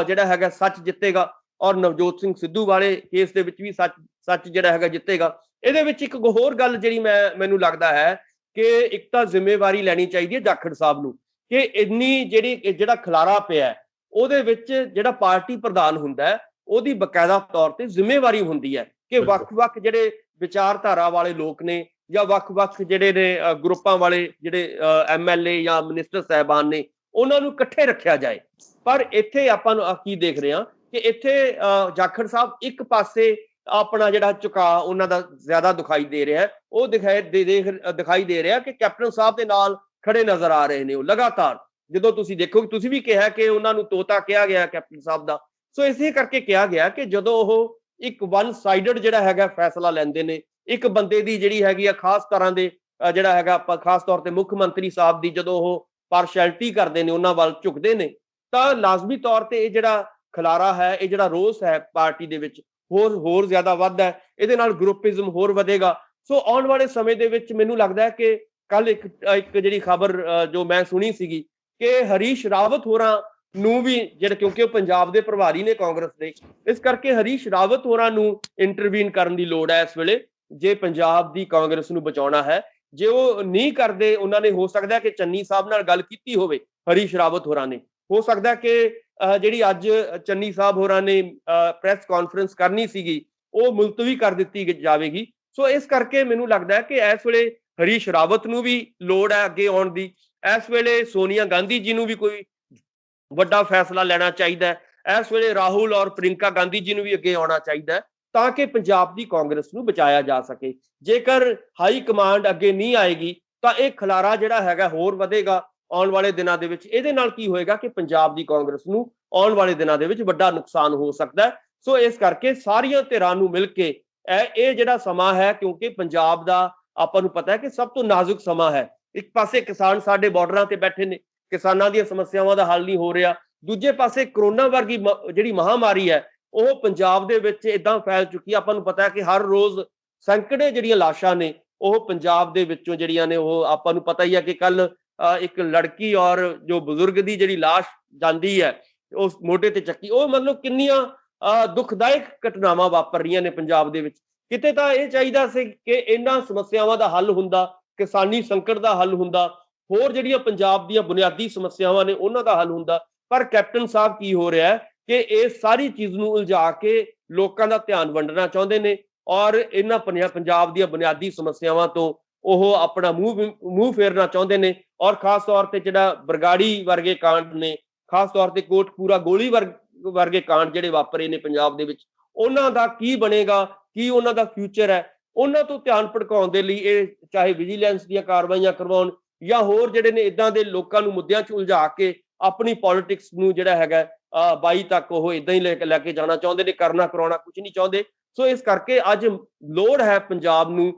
ਜਿਹੜਾ ਹੈਗਾ ਸੱਚ ਜਿੱਤੇਗਾ, ਔਰ ਨਵਜੋਤ ਸਿੰਘ ਸਿੱਧੂ ਵਾਲੇ ਕੇਸ ਦੇ ਵਿੱਚ ਵੀ ਸੱਚ ਜਿਹੜਾ ਹੈਗਾ ਜਿੱਤੇਗਾ। ਇਹਦੇ ਵਿੱਚ ਇੱਕ ਹੋਰ ਗੱਲ ਜਿਹੜੀ ਮੈਨੂੰ ਲੱਗਦਾ ਹੈ ਕਿ ਇੱਕ ਤਾਂ ਜ਼ਿੰਮੇਵਾਰੀ ਲੈਣੀ ਚਾਹੀਦੀ ਹੈ ਜਾਖੜ ਸਾਹਿਬ ਨੂੰ, ਕਿ ਇੰਨੀ ਜਿਹੜਾ ਖਲਾਰਾ ਪਿਆ ਉਹਦੇ ਵਿੱਚ ਜਿਹੜਾ ਪਾਰਟੀ ਪ੍ਰਧਾਨ ਹੁੰਦਾ ਹੈ ਉਹਦੀ ਬਕਾਇਦਾ ਤੌਰ ਤੇ ਜ਼ਿੰਮੇਵਾਰੀ ਹੁੰਦੀ ਹੈ ਕਿ ਵੱਖ-ਵੱਖ ਜਿਹੜੇ ਵਿਚਾਰਧਾਰਾ ਵਾਲੇ ਲੋਕ ਨੇ ਜਾਂ ਵੱਖ-ਵੱਖ ਜਿਹੜੇ ਨੇ ਗਰੁੱਪਾਂ ਵਾਲੇ ਜਿਹੜੇ MLA ਜਾਂ ਮਿਨਿਸਟਰ ਸਾਹਿਬਾਨ ਨੇ, ਉਹਨਾਂ ਨੂੰ ਇਕੱਠੇ ਰੱਖਿਆ ਜਾਏ। ਪਰ ਇੱਥੇ ਆਪਾਂ ਨੂੰ ਕੀ ਦੇਖ ਰਹੇ ਹਾਂ ਕਿ ਇੱਥੇ ਜਾਖੜ ਸਾਹਿਬ ਇੱਕ ਪਾਸੇ ਆਪਣਾ ਜਿਹੜਾ ਝੁਕਾਅ ਉਹਨਾਂ ਦਾ ਜ਼ਿਆਦਾ ਦਿਖਾਈ ਦੇ ਰਿਹਾ, ਉਹ ਦਿਖਾਈ ਦੇ ਰਿਹਾ ਕਿ ਕੈਪਟਨ ਸਾਹਿਬ ਦੇ ਨਾਲ ਖੜੇ ਨਜ਼ਰ ਆ ਰਹੇ ਨੇ ਉਹ ਲਗਾਤਾਰ। ਜਦੋਂ ਤੁਸੀਂ ਦੇਖੋ, ਤੁਸੀਂ ਵੀ ਕਿਹਾ ਕਿ ਉਹਨਾਂ ਨੂੰ ਤੋਤਾ ਕਿਹਾ ਗਿਆ ਕੈਪਟਨ ਸਾਹਿਬ ਦਾ, ਸੋ ਇਸੇ ਕਰਕੇ ਕਿਹਾ ਗਿਆ ਕਿ ਜਦੋਂ ਉਹ ਇੱਕ ਵਨ ਸਾਈਡਡ ਜਿਹੜਾ ਹੈਗਾ ਫੈਸਲਾ ਲੈਂਦੇ ਨੇ, ਇੱਕ ਬੰਦੇ ਦੀ ਜਿਹੜੀ ਹੈਗੀ ਆ ਖਾਸ ਤਰ੍ਹਾਂ ਦੇ ਜਿਹੜਾ ਹੈਗਾ ਆਪਾਂ ਖਾਸ ਤੌਰ ਤੇ ਮੁੱਖ ਮੰਤਰੀ ਸਾਹਿਬ ਦੀ ਜਦੋਂ ਉਹ ਪਾਰਸ਼ੈਲਿਟੀ ਕਰਦੇ ਨੇ, ਉਹਨਾਂ ਵੱਲ ਝੁਕਦੇ ਨੇ, ਤਾਂ ਲਾਜ਼ਮੀ ਤੌਰ ਤੇ ਇਹ ਜਿਹੜਾ ਖਲਾਰਾ ਹੈ, ਇਹ ਜਿਹੜਾ ਰੋਸ ਹੈ ਪਾਰਟੀ ਦੇ ਵਿੱਚ ਹੋਰ ਜ਼ਿਆਦਾ ਵੱਧਦਾ ਹੈ। ਇਹਦੇ ਨਾਲ ਗਰੁੱਪਿਜ਼ਮ ਹੋਰ ਵਧੇਗਾ। ਸੋ ਆਉਣ ਵਾਲੇ ਸਮੇਂ ਦੇ ਵਿੱਚ ਮੈਨੂੰ ਲੱਗਦਾ ਹੈ ਕਿ ਕੱਲ ਇੱਕ ਜਿਹੜੀ ਖਬਰ ਜੋ ਮੈਂ ਸੁਣੀ ਸੀਗੀ ਕਿ ਹਰੀਸ਼ ਰਾਵਤ ਹੋਰਾਂ ਨੂੰ ਵੀ ਜਿਹੜਾ, ਕਿਉਂਕਿ ਉਹ ਪੰਜਾਬ ਦੇ ਪ੍ਰਭਾਰੀ ਨੇ ਕਾਂਗਰਸ ਦੇ, ਇਸ ਕਰਕੇ ਹਰੀਸ਼ ਰਾਵਤ ਹੋਰਾਂ ਨੂੰ ਇੰਟਰਵੀਨ ਕਰਨ ਦੀ ਲੋੜ ਹੈ ਇਸ ਵੇਲੇ, ਜੇ ਪੰਜਾਬ ਦੀ ਕਾਂਗਰਸ ਨੂੰ ਬਚਾਉਣਾ ਹੈ। ਜੇ ਉਹ ਨਹੀਂ ਕਰਦੇ, ਉਹਨਾਂ ਨੇ ਹੋ ਸਕਦਾ ਕਿ ਚੰਨੀ ਸਾਹਿਬ ਨਾਲ ਗੱਲ ਕੀਤੀ ਹੋਵੇ ਹਰੀਸ਼ ਰਾਵਤ ਹੋਰਾਂ ਨੇ, ਹੋ ਸਕਦਾ ਕਿ ਜਿਹੜੀ ਅੱਜ ਚੰਨੀ ਸਾਹਿਬ ਹੋਰਾਂ ਨੇ ਪ੍ਰੈਸ ਕਾਨਫਰੰਸ ਕਰਨੀ ਸੀਗੀ ਉਹ ਮੁਲਤਵੀ ਕਰ ਦਿੱਤੀ ਜਾਵੇਗੀ। ਸੋ ਇਸ ਕਰਕੇ ਮੈਨੂੰ ਲੱਗਦਾ ਹੈ ਕਿ ਇਸ ਵੇਲੇ ਹਰੀਸ਼ ਰਾਵਤ ਨੂੰ ਵੀ ਲੋੜ ਹੈ ਅੱਗੇ ਆਉਣ ਦੀ। ਇਸ ਵੇਲੇ ਸੋਨੀਆ ਗਾਂਧੀ ਜੀ ਨੂੰ ਵੀ ਕੋਈ ਵੱਡਾ ਫੈਸਲਾ ਲੈਣਾ ਚਾਹੀਦਾ ਹੈ। ਇਸ ਵੇਲੇ ਰਾਹੁਲ ਔਰ ਪ੍ਰਿੰਕਾ ਗਾਂਧੀ ਜੀ ਨੂੰ ਵੀ ਅੱਗੇ ਆਉਣਾ ਚਾਹੀਦਾ ਹੈ ਤਾਂ ਕਿ ਪੰਜਾਬ ਦੀ ਕਾਂਗਰਸ ਨੂੰ ਬਚਾਇਆ ਜਾ ਸਕੇ। ਜੇਕਰ ਹਾਈ ਕਮਾਂਡ ਅੱਗੇ ਨਹੀਂ ਆਏਗੀ ਤਾਂ ਇਹ ਖਲਾਰਾ ਜਿਹੜਾ ਹੈਗਾ ਹੋਰ ਵਧੇਗਾ ਆਉਣ ਵਾਲੇ ਦਿਨਾਂ ਦੇ ਵਿੱਚ। ਇਹਦੇ ਨਾਲ ਕੀ ਹੋਏਗਾ ਕਿ ਪੰਜਾਬ ਦੀ ਕਾਂਗਰਸ ਨੂੰ ਆਉਣ ਵਾਲੇ ਦਿਨਾਂ ਦੇ ਵਿੱਚ ਵੱਡਾ ਨੁਕਸਾਨ ਹੋ ਸਕਦਾ ਹੈ। ਸੋ ਇਸ ਕਰਕੇ ਸਾਰੀਆਂ ਧਿਰਾਂ ਨੂੰ ਮਿਲ ਕੇ ਇਹ ਜਿਹੜਾ ਸਮਾਂ ਹੈ, ਕਿਉਂਕਿ ਪੰਜਾਬ ਦਾ ਆਪਾਂ ਨੂੰ ਪਤਾ ਹੈ ਕਿ ਸਭ ਤੋਂ ਨਾਜ਼ੁਕ ਸਮਾਂ ਹੈ। ਇੱਕ ਪਾਸੇ ਕਿਸਾਨ ਸਾਡੇ ਬਾਰਡਰਾਂ ਤੇ ਬੈਠੇ ਨੇ, ਕਿਸਾਨਾਂ ਦੀਆਂ ਸਮੱਸਿਆਵਾਂ ਦਾ ਹੱਲ ਨਹੀਂ ਹੋ ਰਿਹਾ। ਦੂਜੇ ਪਾਸੇ ਕਰੋਨਾ ਵਰਗੀ ਜਿਹੜੀ ਮਹਾਮਾਰੀ ਹੈ ਉਹ ਪੰਜਾਬ ਦੇ ਵਿੱਚ ਏਦਾਂ ਫੈਲ ਚੁੱਕੀ ਹੈ। ਆਪਾਂ ਨੂੰ ਪਤਾ ਹੈ ਕਿ ਹਰ ਰੋਜ਼ ਸੈਂਕੜੇ ਜਿਹੜੀਆਂ ਲਾਸ਼ਾਂ ਨੇ ਉਹ ਪੰਜਾਬ ਦੇ ਵਿੱਚੋਂ ਜਿਹੜੀਆਂ ਨੇ, ਉਹ ਆਪਾਂ ਨੂੰ ਪਤਾ ਹੀ ਹੈ ਕਿ ਕੱਲ ਇੱਕ ਲੜਕੀ ਔਰ ਜੋ ਬਜ਼ੁਰਗ ਦੀ ਜਿਹੜੀ ਲਾਸ਼ ਜਾਂਦੀ ਹੈ ਉਸ ਮੋਢੇ ਤੇ ਚੱਕੀ, ਉਹ ਮਤਲਬ ਕਿੰਨੀਆਂ ਦੁਖਦਾਇਕ ਘਟਨਾਵਾਂ ਵਾਪਰ ਰਹੀਆਂ ਨੇ ਪੰਜਾਬ ਦੇ ਵਿੱਚ। ਕਿਤੇ ਤਾਂ ਇਹ ਚਾਹੀਦਾ ਸੀ ਕਿ ਇਹਨਾਂ ਸਮੱਸਿਆਵਾਂ ਦਾ ਹੱਲ ਹੁੰਦਾ, ਕਿਸਾਨੀ ਸੰਕਟ ਦਾ ਹੱਲ ਹੁੰਦਾ, ਹੋਰ ਜਿਹੜੀਆਂ ਪੰਜਾਬ ਦੀਆਂ ਬੁਨਿਆਦੀ ਸਮੱਸਿਆਵਾਂ ਨੇ ਉਹਨਾਂ ਦਾ ਹੱਲ ਹੁੰਦਾ। ਪਰ ਕੈਪਟਨ ਸਾਹਿਬ ਕੀ ਹੋ ਰਿਹਾ ਹੈ ਕਿ ਇਹ ਸਾਰੀ ਚੀਜ਼ ਨੂੰ ਉਲਝਾ ਕੇ ਲੋਕਾਂ ਦਾ ਧਿਆਨ ਵੰਡਣਾ ਚਾਹੁੰਦੇ ਨੇ ਔਰ ਇਹਨਾਂ ਪੰਜਾਬ ਦੀਆਂ ਬੁਨਿਆਦੀ ਸਮੱਸਿਆਵਾਂ ਤੋਂ ਉਹ ਆਪਣਾ ਮੂੰਹ ਫੇਰਨਾ ਚਾਹੁੰਦੇ ਨੇ। ਔਰ ਖਾਸ ਤੌਰ ਤੇ ਜਿਹੜਾ ਬਰਗਾੜੀ ਵਰਗੇ ਕਾਂਡ ਨੇ, ਖਾਸ ਤੌਰ ਤੇ ਕੋਟਕਪੂਰਾ ਗੋਲੀ ਵਰਗੇ ਕਾਂਡ ਜਿਹੜੇ ਵਾਪਰੇ ਨੇ ਪੰਜਾਬ ਦੇ ਵਿੱਚ, ਉਹਨਾਂ ਦਾ ਕੀ ਬਣੇਗਾ, ਕੀ ਉਹਨਾਂ ਦਾ ਫਿਊਚਰ ਹੈ, ਉਹਨਾਂ ਤੋਂ ਧਿਆਨ ਭਟਕਾਉਣ ਦੇ ਲਈ ਇਹ ਚਾਹੇ ਵਿਜੀਲੈਂਸ ਦੀਆਂ ਕਾਰਵਾਈਆਂ ਕਰਵਾਉਣ ਜਾਂ ਹੋਰ ਜਿਹੜੇ ਨੇ ਇਦਾਂ ਦੇ ਲੋਕਾਂ ਨੂੰ ਮੁੱਦਿਆਂ 'ਚ ਉਲਝਾ ਕੇ ਆਪਣੀ ਪੋਲਿਟਿਕਸ ਨੂੰ ਜਿਹੜਾ ਹੈਗਾ 22 ਤੱਕ ਉਹ ਇਦਾਂ ਹੀ ਲੈ ਕੇ ਜਾਣਾ ਚਾਹੁੰਦੇ ਨੇ, ਕਰਨਾ ਕਰਾਉਣਾ ਕੁਝ ਨਹੀਂ ਚਾਹੁੰਦੇ। ਸੋ ਇਸ ਕਰਕੇ ਅੱਜ ਲੋੜ ਹੈ ਪੰਜਾਬ ਨੂੰ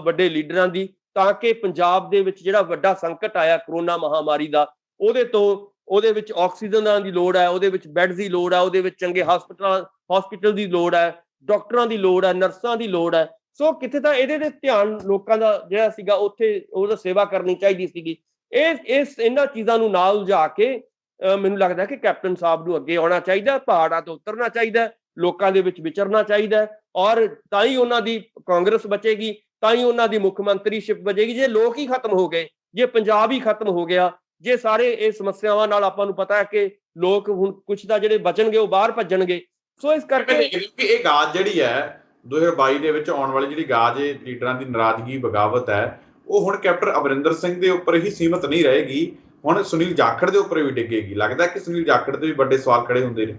ਵੱਡੇ ਲੀਡਰਾਂ ਦੀ, ਤਾਂ ਕਿ ਪੰਜਾਬ ਦੇ ਵਿੱਚ ਜਿਹੜਾ ਵੱਡਾ ਸੰਕਟ ਆਇਆ ਕਰੋਨਾ ਮਹਾਮਾਰੀ ਦਾ, ਉਹਦੇ ਵਿੱਚ ਆਕਸੀਜਨਾਂ ਦੀ ਲੋੜ ਹੈ, ਉਹਦੇ ਵਿੱਚ ਬੈੱਡ ਦੀ ਲੋੜ ਹੈ, ਉਹਦੇ ਵਿੱਚ ਚੰਗੇ ਹਸਪੀਟਲ ਦੀ ਲੋੜ ਹੈ, ਡਾਕਟਰਾਂ ਦੀ ਲੋੜ ਹੈ, ਨਰਸਾਂ ਦੀ ਲੋੜ ਹੈ। ਸੋ ਕਿਤੇ ਤਾਂ ਇਹਦੇ ਧਿਆਨ ਲੋਕਾਂ ਦਾ ਜਿਹੜਾ ਸੀਗਾ ਉੱਥੇ ਉਹਦਾ ਸੇਵਾ ਕਰਨੀ ਚਾਹੀਦੀ ਸੀਗੀ। ਇਹਨਾਂ ਚੀਜ਼ਾਂ ਨੂੰ ਨਾਲ ਉਲਝਾ ਕੇ ਮੈਨੂੰ ਲੱਗਦਾ ਕਿ ਕੈਪਟਨ ਸਾਹਿਬ ਨੂੰ ਅੱਗੇ ਆਉਣਾ ਚਾਹੀਦਾ, ਪਹਾੜਾਂ ਤੋਂ ਉਤਰਨਾ ਚਾਹੀਦਾ, ਲੋਕਾਂ ਦੇ ਵਿੱਚ ਵਿਚਰਨਾ ਚਾਹੀਦਾ ਔਰ ਤਾਂ ਹੀ ਉਹਨਾਂ ਦੀ ਕਾਂਗਰਸ ਬਚੇਗੀ, ਤਾਂ ਹੀ ਉਹਨਾਂ ਦੀ ਮੁੱਖ ਮੰਤਰੀਸ਼ਿਪ ਬਚੇਗੀ। ਜੇ ਲੋਕ ਹੀ ਖਤਮ ਹੋ ਗਏ, ਜੇ ਪੰਜਾਬ ਹੀ ਖਤਮ ਹੋ ਗਿਆ, ਜੇ ਸਾਰੇ ਇਹ ਸਮੱਸਿਆਵਾਂ ਨਾਲ ਆਪਾਂ ਨੂੰ ਪਤਾ ਹੈ ਕਿ ਲੋਕ ਹੁਣ ਕੁਛ ਤਾਂ ਜਿਹੜੇ ਬਚਣਗੇ ਉਹ ਬਾਹਰ ਭੱਜਣਗੇ। ਸੋ ਇਸ ਕਰਕੇ ਇਹ ਗਾਜ ਜਿਹੜੀ ਹੈ 2022 ਦੇ ਵਿੱਚ ਆਉਣ ਵਾਲੀ ਜਿਹੜੀ ਗਾਜ ਲੀਡਰਾਂ ਦੀ ਨਾਰਾਜ਼ਗੀ ਬਗਾਵਤ ਹੈ, ਉਹ ਹੁਣ ਕੈਪਟਨ ਅਮਰਿੰਦਰ ਸਿੰਘ ਦੇ ਉੱਪਰ ਹੀ ਸੀਮਤ ਨਹੀਂ ਰਹੇਗੀ, ਹੁਣ ਸੁਨੀਲ ਜਾਖੜ ਦੇ ਉੱਪਰ ਵੀ ਡਿੱਗੇਗੀ। ਲੱਗਦਾ ਕਿ ਸੁਨੀਲ ਜਾਖੜ ਦੇ ਵੀ ਵੱਡੇ ਸਵਾਲ ਖੜੇ ਹੁੰਦੇ ਨੇ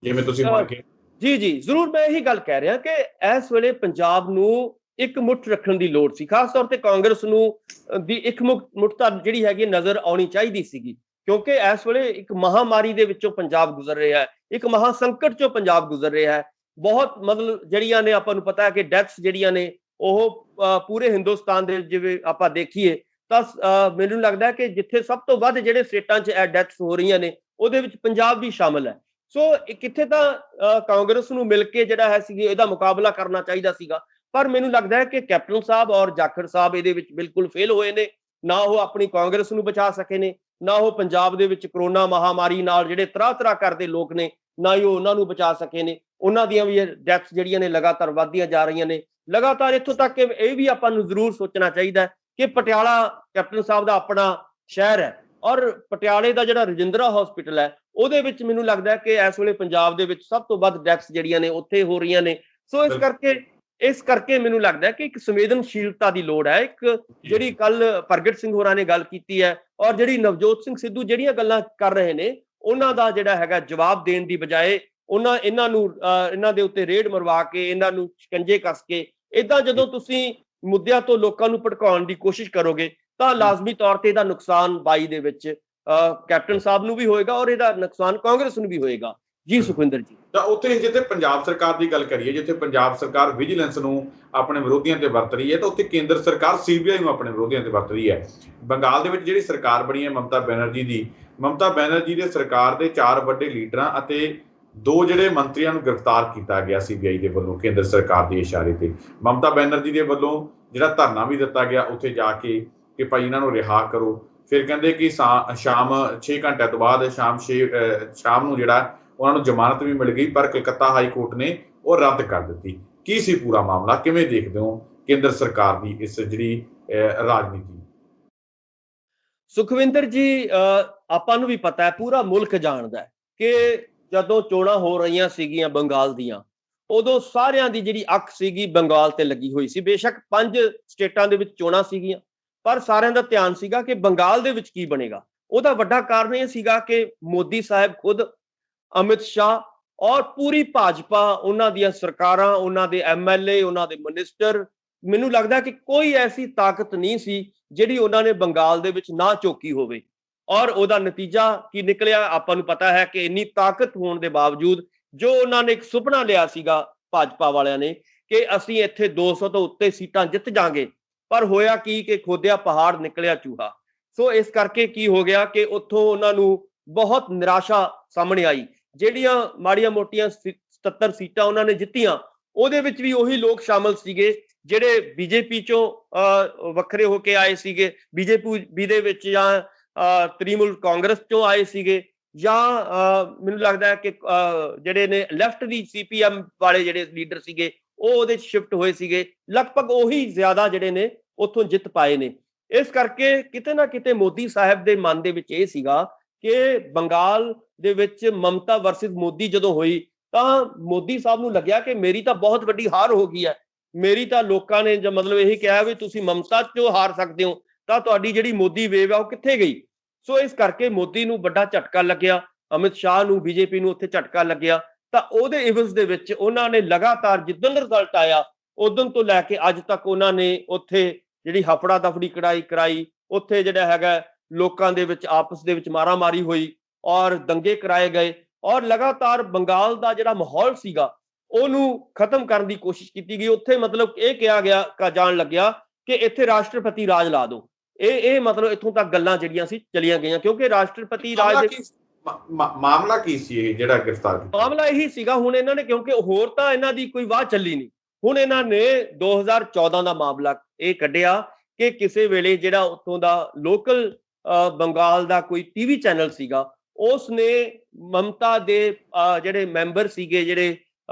ਜਿਵੇਂ ਤੁਸੀਂ ਮੰਨ ਕੇ। ਜੀ ਜੀ ਜ਼ਰੂਰ, ਮੈਂ ਇਹੀ ਗੱਲ ਕਹਿ ਰਿਹਾ ਕਿ ਇਸ ਵੇਲੇ ਪੰਜਾਬ ਨੂੰ ਇੱਕ ਮੁੱਠ ਰੱਖਣ ਦੀ ਲੋੜ ਸੀ, ਖਾਸ ਤੌਰ ਤੇ ਕਾਂਗਰਸ ਨੂੰ ਦੀ ਇੱਕ ਮੁੱਠਤਾ ਜਿਹੜੀ ਹੈਗੀ ਨਜ਼ਰ ਆਉਣੀ ਚਾਹੀਦੀ ਸੀਗੀ, ਕਿਉਂਕਿ ਇਸ ਵੇਲੇ ਇੱਕ ਮਹਾਮਾਰੀ ਦੇ ਵਿੱਚੋਂ ਪੰਜਾਬ ਗੁਜ਼ਰ ਰਿਹਾ ਹੈ, ਇੱਕ ਮਹਾ ਸੰਕਟ ਚੋਂ ਪੰਜਾਬ ਗੁਜ਼ਰ ਰਿਹਾ ਹੈ। ਬਹੁਤ ਮਤਲਬ ਜਿਹੜੀਆਂ ਨੇ ਆਪਾਂ ਨੂੰ ਪਤਾ ਹੈ ਕਿ ਡੈਥਸ ਜਿਹੜੀਆਂ ਨੇ ਉਹ ਪੂਰੇ ਹਿੰਦੁਸਤਾਨ ਦੇ ਜਿਵੇਂ ਆਪਾਂ ਦੇਖੀਏ ਤਾਂ ਮੈਨੂੰ ਲੱਗਦਾ ਹੈ ਕਿ ਜਿੱਥੇ ਸਭ ਤੋਂ ਵੱਧ ਜਿਹੜੇ ਸਟੇਟਾਂ 'ਚ ਇਹ ਡੈਥਸ ਹੋ ਰਹੀਆਂ ਨੇ ਉਹਦੇ ਵਿੱਚ ਪੰਜਾਬ ਵੀ ਸ਼ਾਮਲ ਹੈ। ਸੋ ਕਿੱਥੇ ਤਾਂ ਕਾਂਗਰਸ ਨੂੰ ਮਿਲ ਕੇ ਜਿਹੜਾ ਹੈ ਸੀ ਇਹਦਾ ਮੁਕਾਬਲਾ ਕਰਨਾ ਚਾਹੀਦਾ ਸੀਗਾ, ਪਰ ਮੈਨੂੰ ਲੱਗਦਾ ਹੈ ਕਿ ਕੈਪਟਨ ਸਾਹਿਬ ਔਰ ਜਾਖੜ ਸਾਹਿਬ ਇਹਦੇ ਵਿੱਚ ਬਿਲਕੁਲ ਫੇਲ ਹੋਏ ਨੇ। ਨਾ ਉਹ ਆਪਣੀ ਕਾਂਗਰਸ ਨੂੰ ਬਚਾ ਸਕੇ ਨੇ, ਨਾ ਉਹ ਪੰਜਾਬ ਦੇ ਵਿੱਚ ਕਰੋਨਾ ਮਹਾਮਾਰੀ ਨਾਲ ਜਿਹੜੇ ਤਰ੍ਹਾਂ ਤਰ੍ਹਾਂ ਕਰਦੇ ਲੋਕ ਨੇ, ਨਾ ਹੀ ਉਹ ਉਹਨਾਂ ਨੂੰ ਬਚਾ ਸਕੇ ਨੇ। ਉਹਨਾਂ ਦੀਆਂ ਵੀ ਡੈਥਸ ਜਿਹੜੀਆਂ ਨੇ ਲਗਾਤਾਰ ਵੱਧਦੀਆਂ ਜਾ ਰਹੀਆਂ ਨੇ ਲਗਾਤਾਰ। ਇੱਥੋਂ ਤੱਕ ਕਿ ਇਹ ਵੀ ਆਪਾਂ ਨੂੰ ਜ਼ਰੂਰ ਸੋਚਣਾ ਚਾਹੀਦਾ ਕਿ ਪਟਿਆਲਾ ਕੈਪਟਨ ਸਾਹਿਬ ਦਾ ਆਪਣਾ ਸ਼ਹਿਰ ਹੈ, ਔਰ ਪਟਿਆਲੇ ਦਾ ਜਿਹੜਾ ਰਜਿੰਦਰਾ ਹਸਪੀਟਲ ਹੈ ਉਹਦੇ ਵਿੱਚ ਮੈਨੂੰ ਲੱਗਦਾ ਕਿ ਇਸ ਵੇਲੇ ਪੰਜਾਬ ਦੇ ਵਿੱਚ ਸਭ ਤੋਂ ਵੱਧ ਡੈਥਸ ਜਿਹੜੀਆਂ ਨੇ ਉੱਥੇ ਹੋ ਰਹੀਆਂ ਨੇ। ਸੋ ਇਸ ਕਰਕੇ ਮੈਨੂੰ ਲੱਗਦਾ ਕਿ ਇੱਕ ਸੰਵੇਦਨਸ਼ੀਲਤਾ ਦੀ ਲੋੜ ਹੈ। ਇੱਕ ਜਿਹੜੀ ਕੱਲ ਪ੍ਰਗਟ ਸਿੰਘ ਹੋਰਾਂ ਨੇ ਗੱਲ ਕੀਤੀ ਹੈ ਔਰ ਜਿਹੜੀ ਨਵਜੋਤ ਸਿੰਘ ਸਿੱਧੂ ਜਿਹੜੀਆਂ ਗੱਲਾਂ ਕਰ ਰਹੇ ਨੇ ਉਹਨਾਂ ਦਾ ਜਿਹੜਾ ਹੈਗਾ ਜਵਾਬ ਦੇਣ ਦੀ ਬਜਾਏ ਇਹਨਾਂ ਦੇ ਉੱਤੇ ਰੇਡ ਮਰਵਾ ਕੇ ਇਹਨਾਂ ਨੂੰ ਸ਼ਿਕੰਜੇ ਕੱਸ ਕੇ ਏਦਾਂ ਜਦੋਂ ਤੁਸੀਂ ਮੁੱਦਿਆਂ ਤੋਂ ਲੋਕਾਂ ਨੂੰ ਭੜਕਾਉਣ ਦੀ ਕੋਸ਼ਿਸ਼ ਕਰੋਗੇ ਤਾਂ ਲਾਜ਼ਮੀ ਤੌਰ ਤੇ ਇਹਦਾ ਨੁਕਸਾਨ 22 ਦੇ ਵਿੱਚ ਕੈਪਟਨ ਸਾਹਿਬ ਨੂੰ ਵੀ ਹੋਏਗਾ ਔਰ ਇਹਦਾ ਨੁਕਸਾਨ ਕਾਂਗਰਸ ਨੂੰ ਵੀ ਹੋਏਗਾ। ਜੀ ਸੁਖਵਿੰਦਰ ਜੀ, ਤਾਂ ਉੱਥੇ ਜਿੱਥੇ ਪੰਜਾਬ ਸਰਕਾਰ ਦੀ ਗੱਲ ਕਰੀਏ, ਜਿੱਥੇ ਪੰਜਾਬ ਸਰਕਾਰ ਵਿਜੀਲੈਂਸ ਨੂੰ ਆਪਣੇ ਵਿਰੋਧੀਆਂ ਤੇ ਵਰਤ ਰਹੀ ਹੈ, ਤਾਂ ਉੱਥੇ ਕੇਂਦਰ ਸਰਕਾਰ ਸੀਬੀਆਈ ਨੂੰ ਆਪਣੇ ਵਿਰੋਧੀਆਂ ਤੇ ਵਰਤ ਰਹੀ ਹੈ। ਬੰਗਾਲ ਦੇ ਵਿੱਚ ਜਿਹੜੀ ਸਰਕਾਰ ਬਣੀ ਹੈ ਮਮਤਾ ਬੈਨਰਜੀ ਦੇ ਸਰਕਾਰ ਦੇ 4 ਵੱਡੇ ਲੀਡਰਾਂ ਅਤੇ 2 ਜਿਹੜੇ ਮੰਤਰੀਆਂ ਨੂੰ ਗ੍ਰਿਫਤਾਰ ਕੀਤਾ ਗਿਆ ਸੀਬੀਆਈ ਦੇ ਵੱਲੋਂ ਕੇਂਦਰ ਸਰਕਾਰ ਦੇ ਇਸ਼ਾਰੇ ਤੇ। ਮਮਤਾ ਬੈਨਰਜੀ ਦੇ ਵੱਲੋਂ ਜਿਹੜਾ ਧਰਨਾ ਵੀ ਦਿੱਤਾ ਗਿਆ ਉੱਥੇ ਜਾ ਕੇ ਕਿ ਭਾਈ ਇਹਨਾਂ ਨੂੰ ਰਿਹਾ ਕਰੋ। ਫਿਰ ਕਹਿੰਦੇ ਕਿ ਸ਼ਾਮ 6 ਘੰਟਿਆਂ ਤੋਂ ਬਾਅਦ ਸ਼ਾਮ ਨੂੰ ਜਿਹੜਾ ਉਹਨਾਂ ਨੂੰ ਜ਼ਮਾਨਤ ਵੀ ਮਿਲ ਗਈ, ਪਰ ਕਲਕੱਤਾ ਹਾਈ ਕੋਰਟ ਨੇ ਉਹ ਰੱਦ ਕਰ ਦਿੱਤੀ। ਕੀ ਸੀ ਪੂਰਾ ਮਾਮਲਾ, ਕਿਵੇਂ ਦੇਖਦੇ ਹੋ ਕੇਂਦਰ ਸਰਕਾਰ ਦੀ ਇਸ ਜਿਹੜੀ ਰਾਜਨੀਤੀ? ਸੁਖਵਿੰਦਰ ਜੀ, ਆਪਾਂ ਨੂੰ ਵੀ ਪਤਾ ਹੈ, ਪੂਰਾ ਮੁਲਕ ਜਾਣਦਾ ਹੈ ਕਿ ਜਦੋਂ ਚੋਣਾਂ ਹੋ ਰਹੀਆਂ ਸੀਗੀਆਂ ਬੰਗਾਲ ਦੀਆਂ ਉਦੋਂ ਸਾਰਿਆਂ ਦੀ ਜਿਹੜੀ ਅੱਖ ਸੀਗੀ ਬੰਗਾਲ ਤੇ ਲੱਗੀ ਹੋਈ ਸੀ। ਬੇਸ਼ੱਕ 5 ਸਟੇਟਾਂ ਦੇ ਵਿੱਚ ਚੋਣਾਂ ਸੀਗੀਆਂ ਪਰ ਸਾਰਿਆਂ ਦਾ ਧਿਆਨ ਸੀਗਾ ਕਿ ਬੰਗਾਲ ਦੇ ਵਿੱਚ ਕੀ ਬਣੇਗਾ। ਉਹਦਾ ਵੱਡਾ ਕਾਰਨ ਇਹ ਸੀਗਾ ਕਿ ਮੋਦੀ ਸਾਹਿਬ ਖੁਦ, ਅਮਿਤ ਸ਼ਾਹ ਔਰ ਪੂਰੀ ਭਾਜਪਾ, ਉਹਨਾਂ ਦੀਆਂ ਸਰਕਾਰਾਂ, ਉਹਨਾਂ ਦੇ ਐਮਐਲਏ, ਉਹਨਾਂ ਦੇ ਮਿਨਿਸਟਰ, ਮੈਨੂੰ ਲੱਗਦਾ ਕਿ ਕੋਈ ਐਸੀ ਤਾਕਤ ਨਹੀਂ ਸੀ ਜਿਹੜੀ ਉਹਨਾਂ ਨੇ ਬੰਗਾਲ ਦੇ ਵਿੱਚ ਨਾ ਝੋਕੀ ਹੋਵੇ। ਔਰ ਉਹਦਾ ਨਤੀਜਾ ਕੀ ਨਿਕਲਿਆ ਆਪਾਂ ਨੂੰ ਪਤਾ ਹੈ ਕਿ ਇੰਨੀ ਤਾਕਤ ਹੋਣ ਦੇ ਬਾਵਜੂਦ ਜੋ ਉਹਨਾਂ ਨੇ ਇੱਕ ਸੁਪਨਾ ਲਿਆ ਸੀਗਾ ਭਾਜਪਾ ਵਾਲਿਆਂ ਨੇ ਕਿ ਅਸੀਂ ਇੱਥੇ 200 ਤੋਂ ਉੱਤੇ ਸੀਟਾਂ ਜਿੱਤ ਜਾਾਂਗੇ, ਪਰ ਹੋਇਆ ਕੀ ਕਿ ਖੋਦਿਆ ਪਹਾੜ ਨਿਕਲਿਆ ਚੂਹਾ। ਸੋ ਇਸ ਕਰਕੇ ਕੀ ਹੋ ਗਿਆ ਕਿ ਉੱਥੋਂ ਉਹਨਾਂ ਨੂੰ ਬਹੁਤ ਨਿਰਾਸ਼ਾ ਸਾਹਮਣੇ ਆਈ। ਜਿਹੜੀਆਂ ਮਾੜੀਆਂ ਮੋਟੀਆਂ 77 ਸੀਟਾਂ ਉਹਨਾਂ ਨੇ ਜਿੱਤੀਆਂ ਉਹਦੇ ਵਿੱਚ ਵੀ ਉਹੀ ਲੋਕ ਸ਼ਾਮਲ ਸੀਗੇ ਜਿਹੜੇ ਬੀਜੇਪੀ ਚੋਂ ਵੱਖਰੇ ਹੋ ਕੇ ਆਏ ਸੀਗੇ, ਬੀਜੇਪੀ ਦੇ ਵਿੱਚ, ਜਾਂ ਤ੍ਰਿਣਮੂਲ ਕਾਂਗਰਸ ਚੋਂ ਆਏ ਸੀਗੇ, ਜਾਂ ਮੈਨੂੰ ਲੱਗਦਾ ਹੈ ਕਿ ਜਿਹੜੇ ਨੇ ਲੈਫਟ ਦੀ ਸੀਪੀਐਮ ਵਾਲੇ ਜਿਹੜੇ ਲੀਡਰ ਸੀਗੇ ਉਹ ਉਹਦੇ 'ਚ ਸ਼ਿਫਟ ਹੋਏ ਸੀਗੇ। ਲਗਭਗ ਉਹੀ ਜ਼ਿਆਦਾ ਜਿਹੜੇ ਨੇ ਉੱਥੋਂ ਜਿੱਤ ਪਾਏ ਨੇ। ਇਸ ਕਰਕੇ ਕਿਤੇ ਨਾ ਕਿਤੇ ਮੋਦੀ ਸਾਹਿਬ ਦੇ ਮਨ ਦੇ ਵਿੱਚ ਇਹ ਸੀਗਾ ਕਿ ਬੰਗਾਲ ਦੇ ਵਿੱਚ ਮਮਤਾ ਵਰਸਸ ਮੋਦੀ ਜਦੋਂ ਹੋਈ ਤਾਂ ਮੋਦੀ ਸਾਹਿਬ ਨੂੰ ਲੱਗਿਆ ਕਿ ਮੇਰੀ ਤਾਂ ਬਹੁਤ ਵੱਡੀ ਹਾਰ ਹੋ ਗਈ ਹੈ। ਮੇਰੀ ਤਾਂ ਲੋਕਾਂ ਨੇ ਮਤਲਬ ਇਹੀ ਕਿਹਾ ਵੀ ਤੁਸੀਂ ਮਮਤਾ ਚੋਂ ਹਾਰ ਸਕਦੇ ਹੋ ਤਾਂ ਤੁਹਾਡੀ ਜਿਹੜੀ ਮੋਦੀ ਵੇਵ ਆ ਉਹ ਕਿੱਥੇ ਗਈ। ਸੋ ਇਸ ਕਰਕੇ ਮੋਦੀ ਨੂੰ ਵੱਡਾ ਝਟਕਾ ਲੱਗਿਆ, ਅਮਿਤ ਸ਼ਾਹ ਨੂੰ, ਬੀਜੇਪੀ ਨੂੰ ਉੱਥੇ ਝਟਕਾ ਲੱਗਿਆ। ਤਾਂ ਉਹਦੇ ਇਵਜ਼ ਦੇ ਵਿੱਚ ਉਹਨਾਂ ਨੇ ਲਗਾਤਾਰ ਜਿੱਦਣ ਰਿਜ਼ਲਟ ਆਇਆ ਉਦੋਂ ਤੋਂ ਲੈ ਕੇ ਅੱਜ ਤੱਕ ਉਹਨਾਂ ਨੇ ਉੱਥੇ ਜਿਹੜੀ ਹਫੜਾ ਦਫੜੀ ਕਰਾਈ, ਉੱਥੇ ਜਿਹੜਾ ਹੈਗਾ ਲੋਕਾਂ ਦੇ ਵਿੱਚ ਆਪਸ ਦੇ ਵਿੱਚ ਮਾਰਾਮਾਰੀ ਹੋਈ ਔਰ ਦੰਗੇ ਕਰਾਏ ਗਏ ਔਰ ਲਗਾਤਾਰ ਬੰਗਾਲ ਦਾ ਜਿਹੜਾ ਮਾਹੌਲ ਸੀਗਾ ਉਹਨੂੰ ਖਤਮ ਕਰਨ ਦੀ ਕੋਸ਼ਿਸ਼ ਕੀਤੀ ਗਈ। ਉੱਥੇ ਮਤਲਬ ਇਹ ਕਿਹਾ ਜਾਣ ਲੱਗਿਆ ਕਿ ਇੱਥੇ ਰਾਸ਼ਟਰਪਤੀ ਰਾਜ ਲਾ ਦਿਓ। ਇਹ ਮਤਲਬ ਇੱਥੋਂ ਤੱਕ ਗੱਲਾਂ ਜਿਹੜੀਆਂ ਸੀ ਚਲੀਆਂ ਗਈਆਂ, ਕਿਉਂਕਿ ਰਾਸ਼ਟਰਪਤੀ ਰਾਜ ਮਾਮਲਾ ਕੀ ਸੀ ਇਹ ਜਿਹੜਾ ਗ੍ਰਿਫਤਾਰ ਕੀਤਾ? ਮਾਮਲਾ ਇਹੀ ਸੀਗਾ, ਹੁਣ ਇਹਨਾਂ ਨੇ, ਕਿਉਂਕਿ ਹੋਰ ਤਾਂ ਇਹਨਾਂ ਦੀ ਕੋਈ ਵਾਹ ਚੱਲੀ ਨਹੀਂ, ਹੁਣ ਇਹਨਾਂ ਨੇ 2014 ਦਾ ਮਾਮਲਾ ਇਹ ਕੱਢਿਆ ਕਿ ਕਿਸੇ ਵੇਲੇ ਜਿਹੜਾ ਉੱਥੋਂ ਦਾ ਲੋਕਲ ਬੰਗਾਲ ਦਾ ਕੋਈ ਟੀਵੀ ਚੈਨਲ ਸੀਗਾ ਉਸ ਨੇ ਮਮਤਾ ਦੇ ਜਿਹੜੇ ਮੈਂਬਰ ਸੀਗੇ, ਜਿਹੜੇ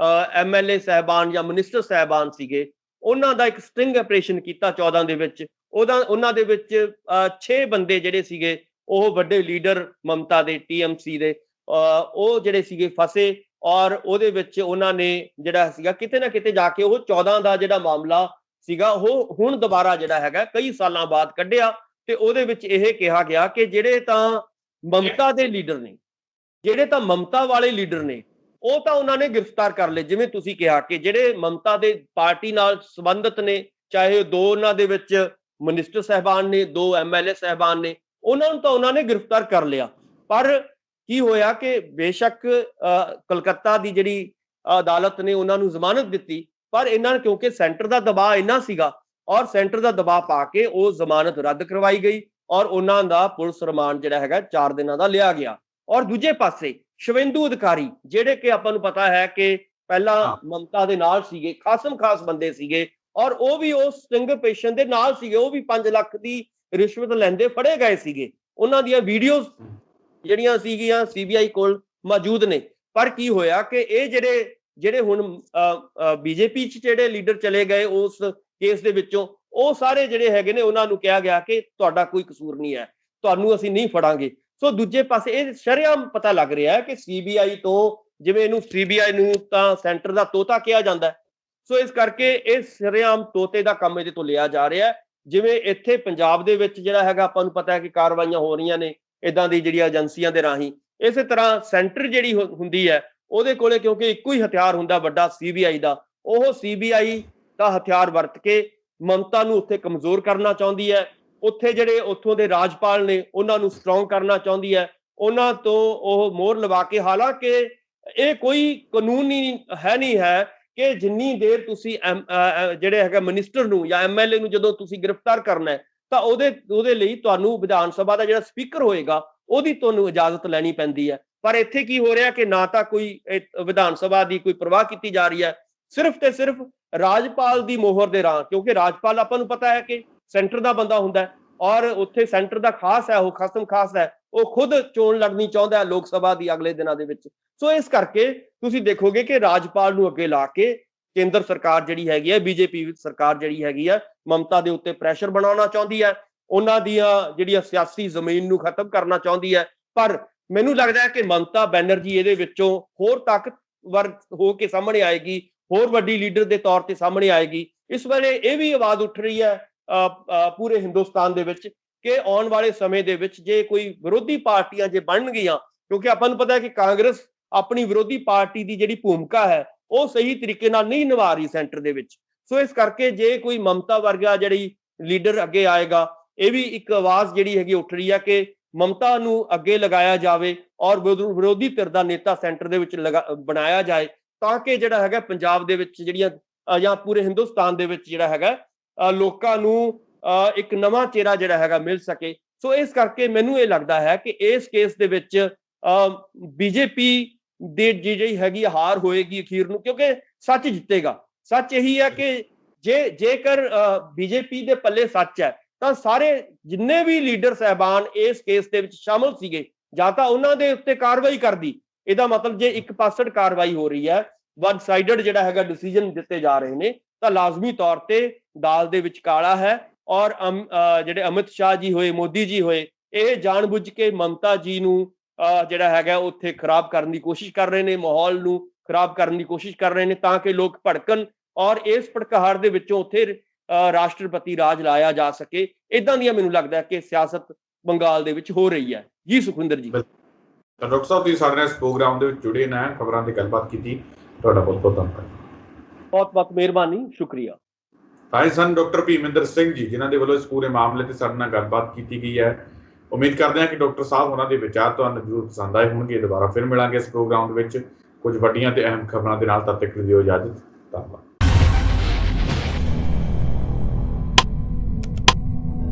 ਐਮਐਲਏ ਸਾਹਿਬਾਨ ਜਾਂ ਮਿਨਿਸਟਰ ਸਾਹਿਬਾਨ ਸੀਗੇ, ਉਹਨਾਂ ਦਾ ਇੱਕ ਸਟਿੰਗ ਆਪਰੇਸ਼ਨ ਕੀਤਾ 14 ਦੇ ਵਿੱਚ। ਉਹਨਾਂ ਦੇ ਵਿੱਚ 6 ਬੰਦੇ ਜਿਹੜੇ ਸੀਗੇ ਉਹ ਵੱਡੇ ਲੀਡਰ ਮਮਤਾ ਦੇ TMC ਦੇ ਉਹ ਜਿਹੜੇ ਸੀਗੇ ਫਸੇ ਔਰ ਉਹਦੇ ਵਿੱਚ ਉਹਨਾਂ ਨੇ ਜਿਹੜਾ ਸੀਗਾ ਕਿਤੇ ਨਾ ਕਿਤੇ ਜਾ ਕੇ ਉਹ 14 ਦਾ ਜਿਹੜਾ ਮਾਮਲਾ ਸੀਗਾ ਉਹ ਹੁਣ ਦੁਬਾਰਾ ਜਿਹੜਾ ਹੈਗਾ ਕਈ ਸਾਲਾਂ ਬਾਅਦ ਕੱਢਿਆ ਤੇ ਉਹਦੇ ਵਿੱਚ ਇਹ ਕਿਹਾ ਗਿਆ ਕਿ ਜਿਹੜੇ ਤਾਂ ਮਮਤਾ ਦੇ ਲੀਡਰ ਨੇ, ਜਿਹੜੇ ਤਾਂ ਮਮਤਾ ਵਾਲੇ ਲੀਡਰ ਨੇ ਉਹ ਤਾਂ ਉਹਨਾਂ ਨੇ ਗ੍ਰਿਫਤਾਰ ਕਰ ਲਏ। ਜਿਵੇਂ ਤੁਸੀਂ ਕਿਹਾ ਕਿ ਜਿਹੜੇ ਮਮਤਾ ਦੇ ਪਾਰਟੀ ਨਾਲ ਸੰਬੰਧਿਤ ਨੇ, ਚਾਹੇ ਦੋ ਉਹਨਾਂ ਦੇ ਵਿੱਚ ਮਿਨਿਸਟਰ ਸਾਹਿਬਾਨ ਨੇ, 2 MLA ਸਾਹਿਬਾਨ ਨੇ, ਉਹਨਾਂ ਨੂੰ ਤਾਂ ਉਹਨਾਂ ਨੇ ਗ੍ਰਿਫਤਾਰ ਕਰ ਲਿਆ। ਪਰ ਕੀ ਹੋਇਆ ਕਿ ਬੇਸ਼ੱਕ ਕਲਕੱਤਾ ਦੀ ਜਿਹੜੀ ਅਦਾਲਤ ਨੇ ਉਹਨਾਂ ਨੂੰ ਜ਼ਮਾਨਤ ਦਿੱਤੀ, ਪਰ ਇਹਨਾਂ ਨੇ ਕਿਉਂਕਿ ਸੈਂਟਰ ਦਾ ਦਬਾਅ ਇੰਨਾ ਸੀਗਾ ਔਰ ਸੈਂਟਰ ਦਾ ਦਬਾਅ ਪਾ ਕੇ ਉਹ ਜ਼ਮਾਨਤ ਰੱਦ ਕਰਵਾਈ ਗਈ ਔਰ ਉਹਨਾਂ ਦਾ ਪੁਲਿਸ ਰਿਮਾਂਡ ਜਿਹੜਾ ਹੈਗਾ 4 ਦਿਨਾਂ ਦਾ ਲਿਆ ਗਿਆ। ਔਰ ਦੂਜੇ ਪਾਸੇ ਸ਼ਿਵੇਂਦੂ ਅਧਿਕਾਰੀ, ਜਿਹੜੇ ਕਿ ਆਪਾਂ ਨੂੰ ਪਤਾ ਹੈ ਕਿ ਪਹਿਲਾਂ ਮਮਤਾ ਦੇ ਨਾਲ ਸੀਗੇ, ਖਾਸਮ ਖਾਸ ਬੰਦੇ ਸੀਗੇ ਔਰ ਉਹ ਵੀ ਉਸ ਸਟਿੰਗ ਪੇਸ਼ੈਂਟ ਦੇ ਨਾਲ ਸੀਗੇ, ਉਹ ਵੀ 5 ਲੱਖ ਦੀ ਰਿਸ਼ਵਤ ਲੈਂਦੇ ਫੜੇ ਗਏ ਸੀਗੇ। ਉਹਨਾਂ ਦੀਆਂ ਵੀਡੀਓਜ਼ ਜਿਹੜੀਆਂ ਸੀਗੀਆਂ CBI ਕੋਲ ਮੌਜੂਦ ਨੇ। ਪਰ ਕੀ ਹੋਇਆ ਕਿ ਇਹ ਜਿਹੜੇ ਹੁਣ BJP 'ਚ ਜਿਹੜੇ ਲੀਡਰ ਚਲੇ ਗਏ ਉਸ ਕੇਸ ਦੇ ਵਿੱਚੋਂ, ਉਹ ਸਾਰੇ ਜਿਹੜੇ ਹੈਗੇ ਨੇ ਉਹਨਾਂ ਨੂੰ ਕਿਹਾ ਗਿਆ ਕਿ ਤੁਹਾਡਾ ਕੋਈ ਕਸੂਰ ਨਹੀਂ ਹੈ, ਤੁਹਾਨੂੰ ਅਸੀਂ ਨਹੀਂ ਫੜਾਂਗੇ। ਸੋ ਦੂਜੇ ਪਾਸੇ ਇਹ ਸ਼ਰੇਆਮ ਪਤਾ ਲੱਗ ਰਿਹਾ ਹੈ ਕਿ CBI ਤੋਂ, ਜਿਵੇਂ ਇਹਨੂੰ CBI ਨੂੰ ਤਾਂ ਸੈਂਟਰ ਦਾ ਤੋਤਾ ਕਿਹਾ ਜਾਂਦਾ ਹੈ, ਸੋ ਇਸ ਕਰਕੇ ਇਹ ਸ਼ਰੇਆਮ ਤੋਤੇ ਦਾ ਕੰਮ ਇਹਦੇ ਤੋਂ ਲਿਆ ਜਾ ਰਿਹਾ ਹੈ। ਜਿਵੇਂ ਇੱਥੇ ਪੰਜਾਬ ਦੇ ਵਿੱਚ ਜਿਹੜਾ ਹੈਗਾ ਆਪਾਂ ਨੂੰ ਪਤਾ ਹੈ ਕਿ ਕਾਰਵਾਈਆਂ ਹੋ ਰਹੀਆਂ ਨੇ ਇਦਾਂ ਦੀ ਜਿਹੜੀਆਂ ਏਜੰਸੀਆਂ ਦੇ ਰਾਹੀਂ, ਇਸੇ ਤਰ੍ਹਾਂ ਸੈਂਟਰ ਜਿਹੜੀ ਹੁੰਦੀ ਹੈ ਉਹਦੇ ਕੋਲੇ ਕਿਉਂਕਿ ਇੱਕੋ ਹੀ ਹਥਿਆਰ ਹੁੰਦਾ ਵੱਡਾ CBI ਦਾ, ਉਹ CBI ਦਾ ਹਥਿਆਰ ਵਰਤ ਕੇ ਮਮਤਾ ਨੂੰ ਉੱਥੇ ਕਮਜ਼ੋਰ ਕਰਨਾ ਚਾਹੁੰਦੀ ਹੈ। ਉੱਥੇ ਜਿਹੜੇ ਉੱਥੋਂ ਦੇ ਰਾਜਪਾਲ ਨੇ ਉਹਨਾਂ ਨੂੰ ਸਟਰੋਂਗ ਕਰਨਾ ਚਾਹੁੰਦੀ ਹੈ, ਉਹਨਾਂ ਤੋਂ ਉਹ ਮੋਹਰ ਲਵਾ ਕੇ। ਹਾਲਾਂਕਿ ਇਹ ਕੋਈ ਕਾਨੂੰਨੀ ਨਹੀਂ ਹੈ ਕਿ ਜਿੰਨੀ ਦੇਰ ਤੁਸੀਂ ਜਿਹੜੇ ਹੈਗਾ ਮਿਨਿਸਟਰ ਨੂੰ ਜਾਂ MLA ਨੂੰ ਜਦੋਂ ਤੁਸੀਂ ਗ੍ਰਿਫਤਾਰ ਕਰਨਾ ਹੈ ਤਾਂ ਉਹਦੇ ਲਈ ਤੁਹਾਨੂੰ ਵਿਧਾਨ ਸਭਾ ਦਾ ਜਿਹੜਾ ਸਪੀਕਰ ਹੋਏਗਾ ਉਹਦੀ ਤੁਹਾਨੂੰ ਇਜਾਜ਼ਤ ਲੈਣੀ ਪੈਂਦੀ ਹੈ। ਪਰ ਇੱਥੇ ਕੀ ਹੋ ਰਿਹਾ ਕਿ ਨਾ ਤਾਂ ਕੋਈ ਵਿਧਾਨ ਸਭਾ ਦੀ ਕੋਈ ਪਰਵਾਹ ਕੀਤੀ ਜਾ ਰਹੀ ਹੈ, ਸਿਰਫ ਤੇ ਸਿਰਫ ਰਾਜਪਾਲ ਦੀ ਮੋਹਰ ਦੇ ਰਾਹ, ਕਿਉਂਕਿ ਰਾਜਪਾਲ ਆਪਾਂ ਨੂੰ ਪਤਾ ਹੈ ਕਿ ਸੈਂਟਰ ਦਾ ਬੰਦਾ ਹੁੰਦਾ ਔਰ ਉੱਥੇ ਸੈਂਟਰ ਦਾ ਖਾਸ ਹੈ, ਉਹ ਖਾਸਮ ਖਾਸ ਹੈ, ਉਹ ਖੁਦ ਚੋਣ ਲੜਨੀ ਚਾਹੁੰਦਾ ਹੈ ਲੋਕ ਸਭਾ ਦੀ ਅਗਲੇ ਦਿਨਾਂ ਦੇ ਵਿੱਚ। ਸੋ ਇਸ ਕਰਕੇ ਤੁਸੀਂ ਦੇਖੋਗੇ ਕਿ ਰਾਜਪਾਲ ਨੂੰ ਅੱਗੇ ਲਾ ਕੇ ਕੇਂਦਰ ਸਰਕਾਰ ਜਿਹੜੀ ਹੈਗੀ ਹੈ, BJP ਸਰਕਾਰ ਜਿਹੜੀ ਹੈਗੀ ਹੈ, ਮਮਤਾ ਦੇ ਉੱਤੇ ਪ੍ਰੈਸ਼ਰ ਬਣਾਉਣਾ ਚਾਹੁੰਦੀ ਹੈ, ਉਹਨਾਂ ਦੀਆਂ ਜਿਹੜੀਆਂ ਸਿਆਸੀ ਜ਼ਮੀਨ ਨੂੰ ਖਤਮ ਕਰਨਾ ਚਾਹੁੰਦੀ ਹੈ। ਪਰ ਮੈਨੂੰ ਲੱਗਦਾ ਹੈ ਕਿ ਮਮਤਾ ਬੈਨਰਜੀ ਇਹਦੇ ਵਿੱਚੋਂ ਹੋਰ ਤਾਕਤਵਰ ਹੋ ਕੇ ਸਾਹਮਣੇ ਆਏਗੀ, ਹੋਰ ਵੱਡੀ ਲੀਡਰ ਦੇ ਤੌਰ ਤੇ ਸਾਹਮਣੇ ਆਏਗੀ। ਇਸ ਵੇਲੇ ਇਹ ਵੀ ਆਵਾਜ਼ ਉੱਠ ਰਹੀ ਹੈ ਪੂਰੇ ਹਿੰਦੁਸਤਾਨ ਦੇ ਵਿੱਚ ਕਿ ਆਉਣ ਵਾਲੇ ਸਮੇਂ ਦੇ ਵਿੱਚ ਜੇ ਕੋਈ ਵਿਰੋਧੀ ਪਾਰਟੀਆਂ ਜੇ ਬਣਨਗੀਆਂ, ਕਿਉਂਕਿ ਆਪਾਂ ਨੂੰ ਪਤਾ ਹੈ ਕਿ ਕਾਂਗਰਸ ਆਪਣੀ ਵਿਰੋਧੀ ਪਾਰਟੀ ਦੀ ਜਿਹੜੀ ਭੂਮਿਕਾ ਹੈ ਉਹ ਸਹੀ ਤਰੀਕੇ ਨਾਲ ਨਹੀਂ ਨਿਭਾ ਰਹੀ ਸੈਂਟਰ ਦੇ ਵਿੱਚ। ਸੋ ਇਸ ਕਰਕੇ ਜੇ ਕੋਈ ਮਮਤਾ ਵਰਗਾ ਜਿਹੜੀ ਲੀਡਰ ਅੱਗੇ ਆਏਗਾ, ਇਹ ਵੀ ਇੱਕ ਆਵਾਜ਼ ਜਿਹੜੀ ਹੈਗੀ ਉੱਠ ਰਹੀ ਹੈ ਕਿ ਮਮਤਾ ਨੂੰ ਅੱਗੇ ਲਗਾਇਆ ਜਾਵੇ ਔਰ ਵਿਰੋਧੀ ਧਿਰ ਦਾ ਨੇਤਾ ਸੈਂਟਰ ਦੇ ਵਿੱਚ ਬਣਾਇਆ ਜਾਏ, ਤਾਂ ਕਿ ਜਿਹੜਾ ਹੈਗਾ ਪੰਜਾਬ ਦੇ ਵਿੱਚ ਜਿਹੜੀਆਂ ਜਾਂ ਪੂਰੇ ਹਿੰਦੁਸਤਾਨ ਦੇ ਵਿੱਚ ਜਿਹੜਾ ਹੈਗਾ ਲੋਕਾਂ ਨੂੰ ਇੱਕ ਨਵਾਂ ਚਿਹਰਾ ਜਿਹੜਾ ਹੈਗਾ ਮਿਲ ਸਕੇ। ਸੋ ਇਸ ਕਰਕੇ ਮੈਨੂੰ ਇਹ ਲੱਗਦਾ ਹੈ ਕਿ ਇਸ ਕੇਸ ਦੇ ਵਿੱਚ BJP ਦੀ ਜਿਹੜੀ ਹੈਗੀ ਹਾਰ ਹੋਏਗੀ ਅਖੀਰ ਨੂੰ, ਕਿਉਂਕਿ ਸੱਚ ਜਿੱਤੇਗਾ। ਸੱਚ ਇਹੀ ਹੈ ਕਿ ਜੇਕਰ BJP ਦੇ ਪੱਲੇ ਸੱਚ ਹੈ ਤਾਂ ਸਾਰੇ ਜਿੰਨੇ ਵੀ ਲੀਡਰ ਸਾਹਿਬਾਨ ਇਸ ਕੇਸ ਦੇ ਵਿੱਚ ਸ਼ਾਮਲ ਸੀਗੇ, ਜਾਂ ਤਾਂ ਉਹਨਾਂ ਦੇ ਉੱਤੇ ਕਾਰਵਾਈ ਕਰਦੀ। ਇਹਦਾ ਮਤਲਬ ਜੇ ਇੱਕ ਪਾਸੜ ਕਾਰਵਾਈ ਹੋ ਰਹੀ ਹੈ, ਵਨ ਸਾਈਡਡ ਜਿਹੜਾ ਹੈਗਾ ਡਿਸੀਜਨ ਦਿੱਤੇ ਜਾ ਰਹੇ ਨੇ, ਤਾਂ ਲਾਜ਼ਮੀ ਤੌਰ ਤੇ ਦਾਲ ਦੇ ਵਿੱਚ ਕਾਲਾ ਹੈ। ਔਰ ਜਿਹੜੇ ਅਮਿਤ ਸ਼ਾਹ ਜੀ ਹੋਏ, ਮੋਦੀ ਜੀ ਹੋਏ, ਇਹ ਜਾਣਬੁੱਝ ਕੇ ਮਮਤਾ ਜੀ ਨੂੰ ਜਿਹੜਾ ਹੈਗਾ ਉੱਥੇ ਖਰਾਬ ਕਰਨ ਦੀ ਕੋਸ਼ਿਸ਼ ਕਰ ਰਹੇ ਨੇ, ਮਾਹੌਲ ਨੂੰ ਖਰਾਬ ਕਰਨ ਦੀ ਕੋਸ਼ਿਸ਼ ਕਰ ਰਹੇ ਨੇ, ਤਾਂ ਕਿ ਲੋਕ ਭੜਕਣ ਔਰ ਇਸ ਭੜਕਾਹਟ ਦੇ ਵਿੱਚੋਂ ਉੱਥੇ ਰਾਸ਼ਟਰਪਤੀ ਰਾਜ ਲਾਇਆ ਜਾ ਸਕੇ। ਇਦਾਂ ਦੀਆਂ ਮੈਨੂੰ ਲੱਗਦਾ ਹੈ ਕਿ ਸਿਆਸਤ ਬੰਗਾਲ ਦੇ ਵਿੱਚ ਹੋ ਰਹੀ ਹੈ। ਜੀ ਸੁਖਵਿੰਦਰ ਜੀ। ਡਾਕਟਰ ਸਾਹਿਬ, ਤੁਸੀਂ ਸਾਡੇ ਨਾਲ ਇਸ ਪ੍ਰੋਗਰਾਮ ਦੇ ਵਿੱਚ ਜੁੜੇ ਨੇ, ਖਬਰਾਂ ਦੀ ਗੱਲਬਾਤ ਕੀਤੀ, ਤੁਹਾਡਾ ਬਹੁਤ ਬਹੁਤ ਧੰਨਵਾਦ। ਬਹੁਤ ਬਹੁਤ ਮਿਹਰਬਾਨੀ, ਸ਼ੁਕਰੀਆ। ਭਾਈ ਸਨ ਡਾਕਟਰ ਭੀਮਿੰਦਰ ਸਿੰਘ ਜੀ, ਜਿਨ੍ਹਾਂ ਦੇ ਵੱਲੋਂ ਇਸ ਪੂਰੇ ਮਾਮਲੇ ਤੇ ਸਾਡੇ ਨਾਲ ਗੱਲਬਾਤ ਕੀਤੀ ਗਈ ਹੈ। ਉਮੀਦ ਕਰਦੇ ਹਾਂ ਕਿ ਡਾਕਟਰ ਸਾਹਿਬ ਉਹਨਾਂ ਦੇ ਵਿਚਾਰ ਤੁਹਾਨੂੰ ਜ਼ਰੂਰ ਪਸੰਦ ਆਏ ਹੋਣਗੇ। ਦੁਬਾਰਾ ਫਿਰ ਮਿਲਾਂਗੇ ਇਸ ਪ੍ਰੋਗਰਾਮ ਦੇ ਵਿੱਚ ਕੁਝ ਵੱਡੀਆਂ ਤੇ ਅਹਿਮ ਖਬਰਾਂ ਦੇ ਨਾਲ। ਤਦ ਤੱਕ ਦਿਓ ਇਜਾਜ਼ਤ। ਧੰਨਵਾਦ।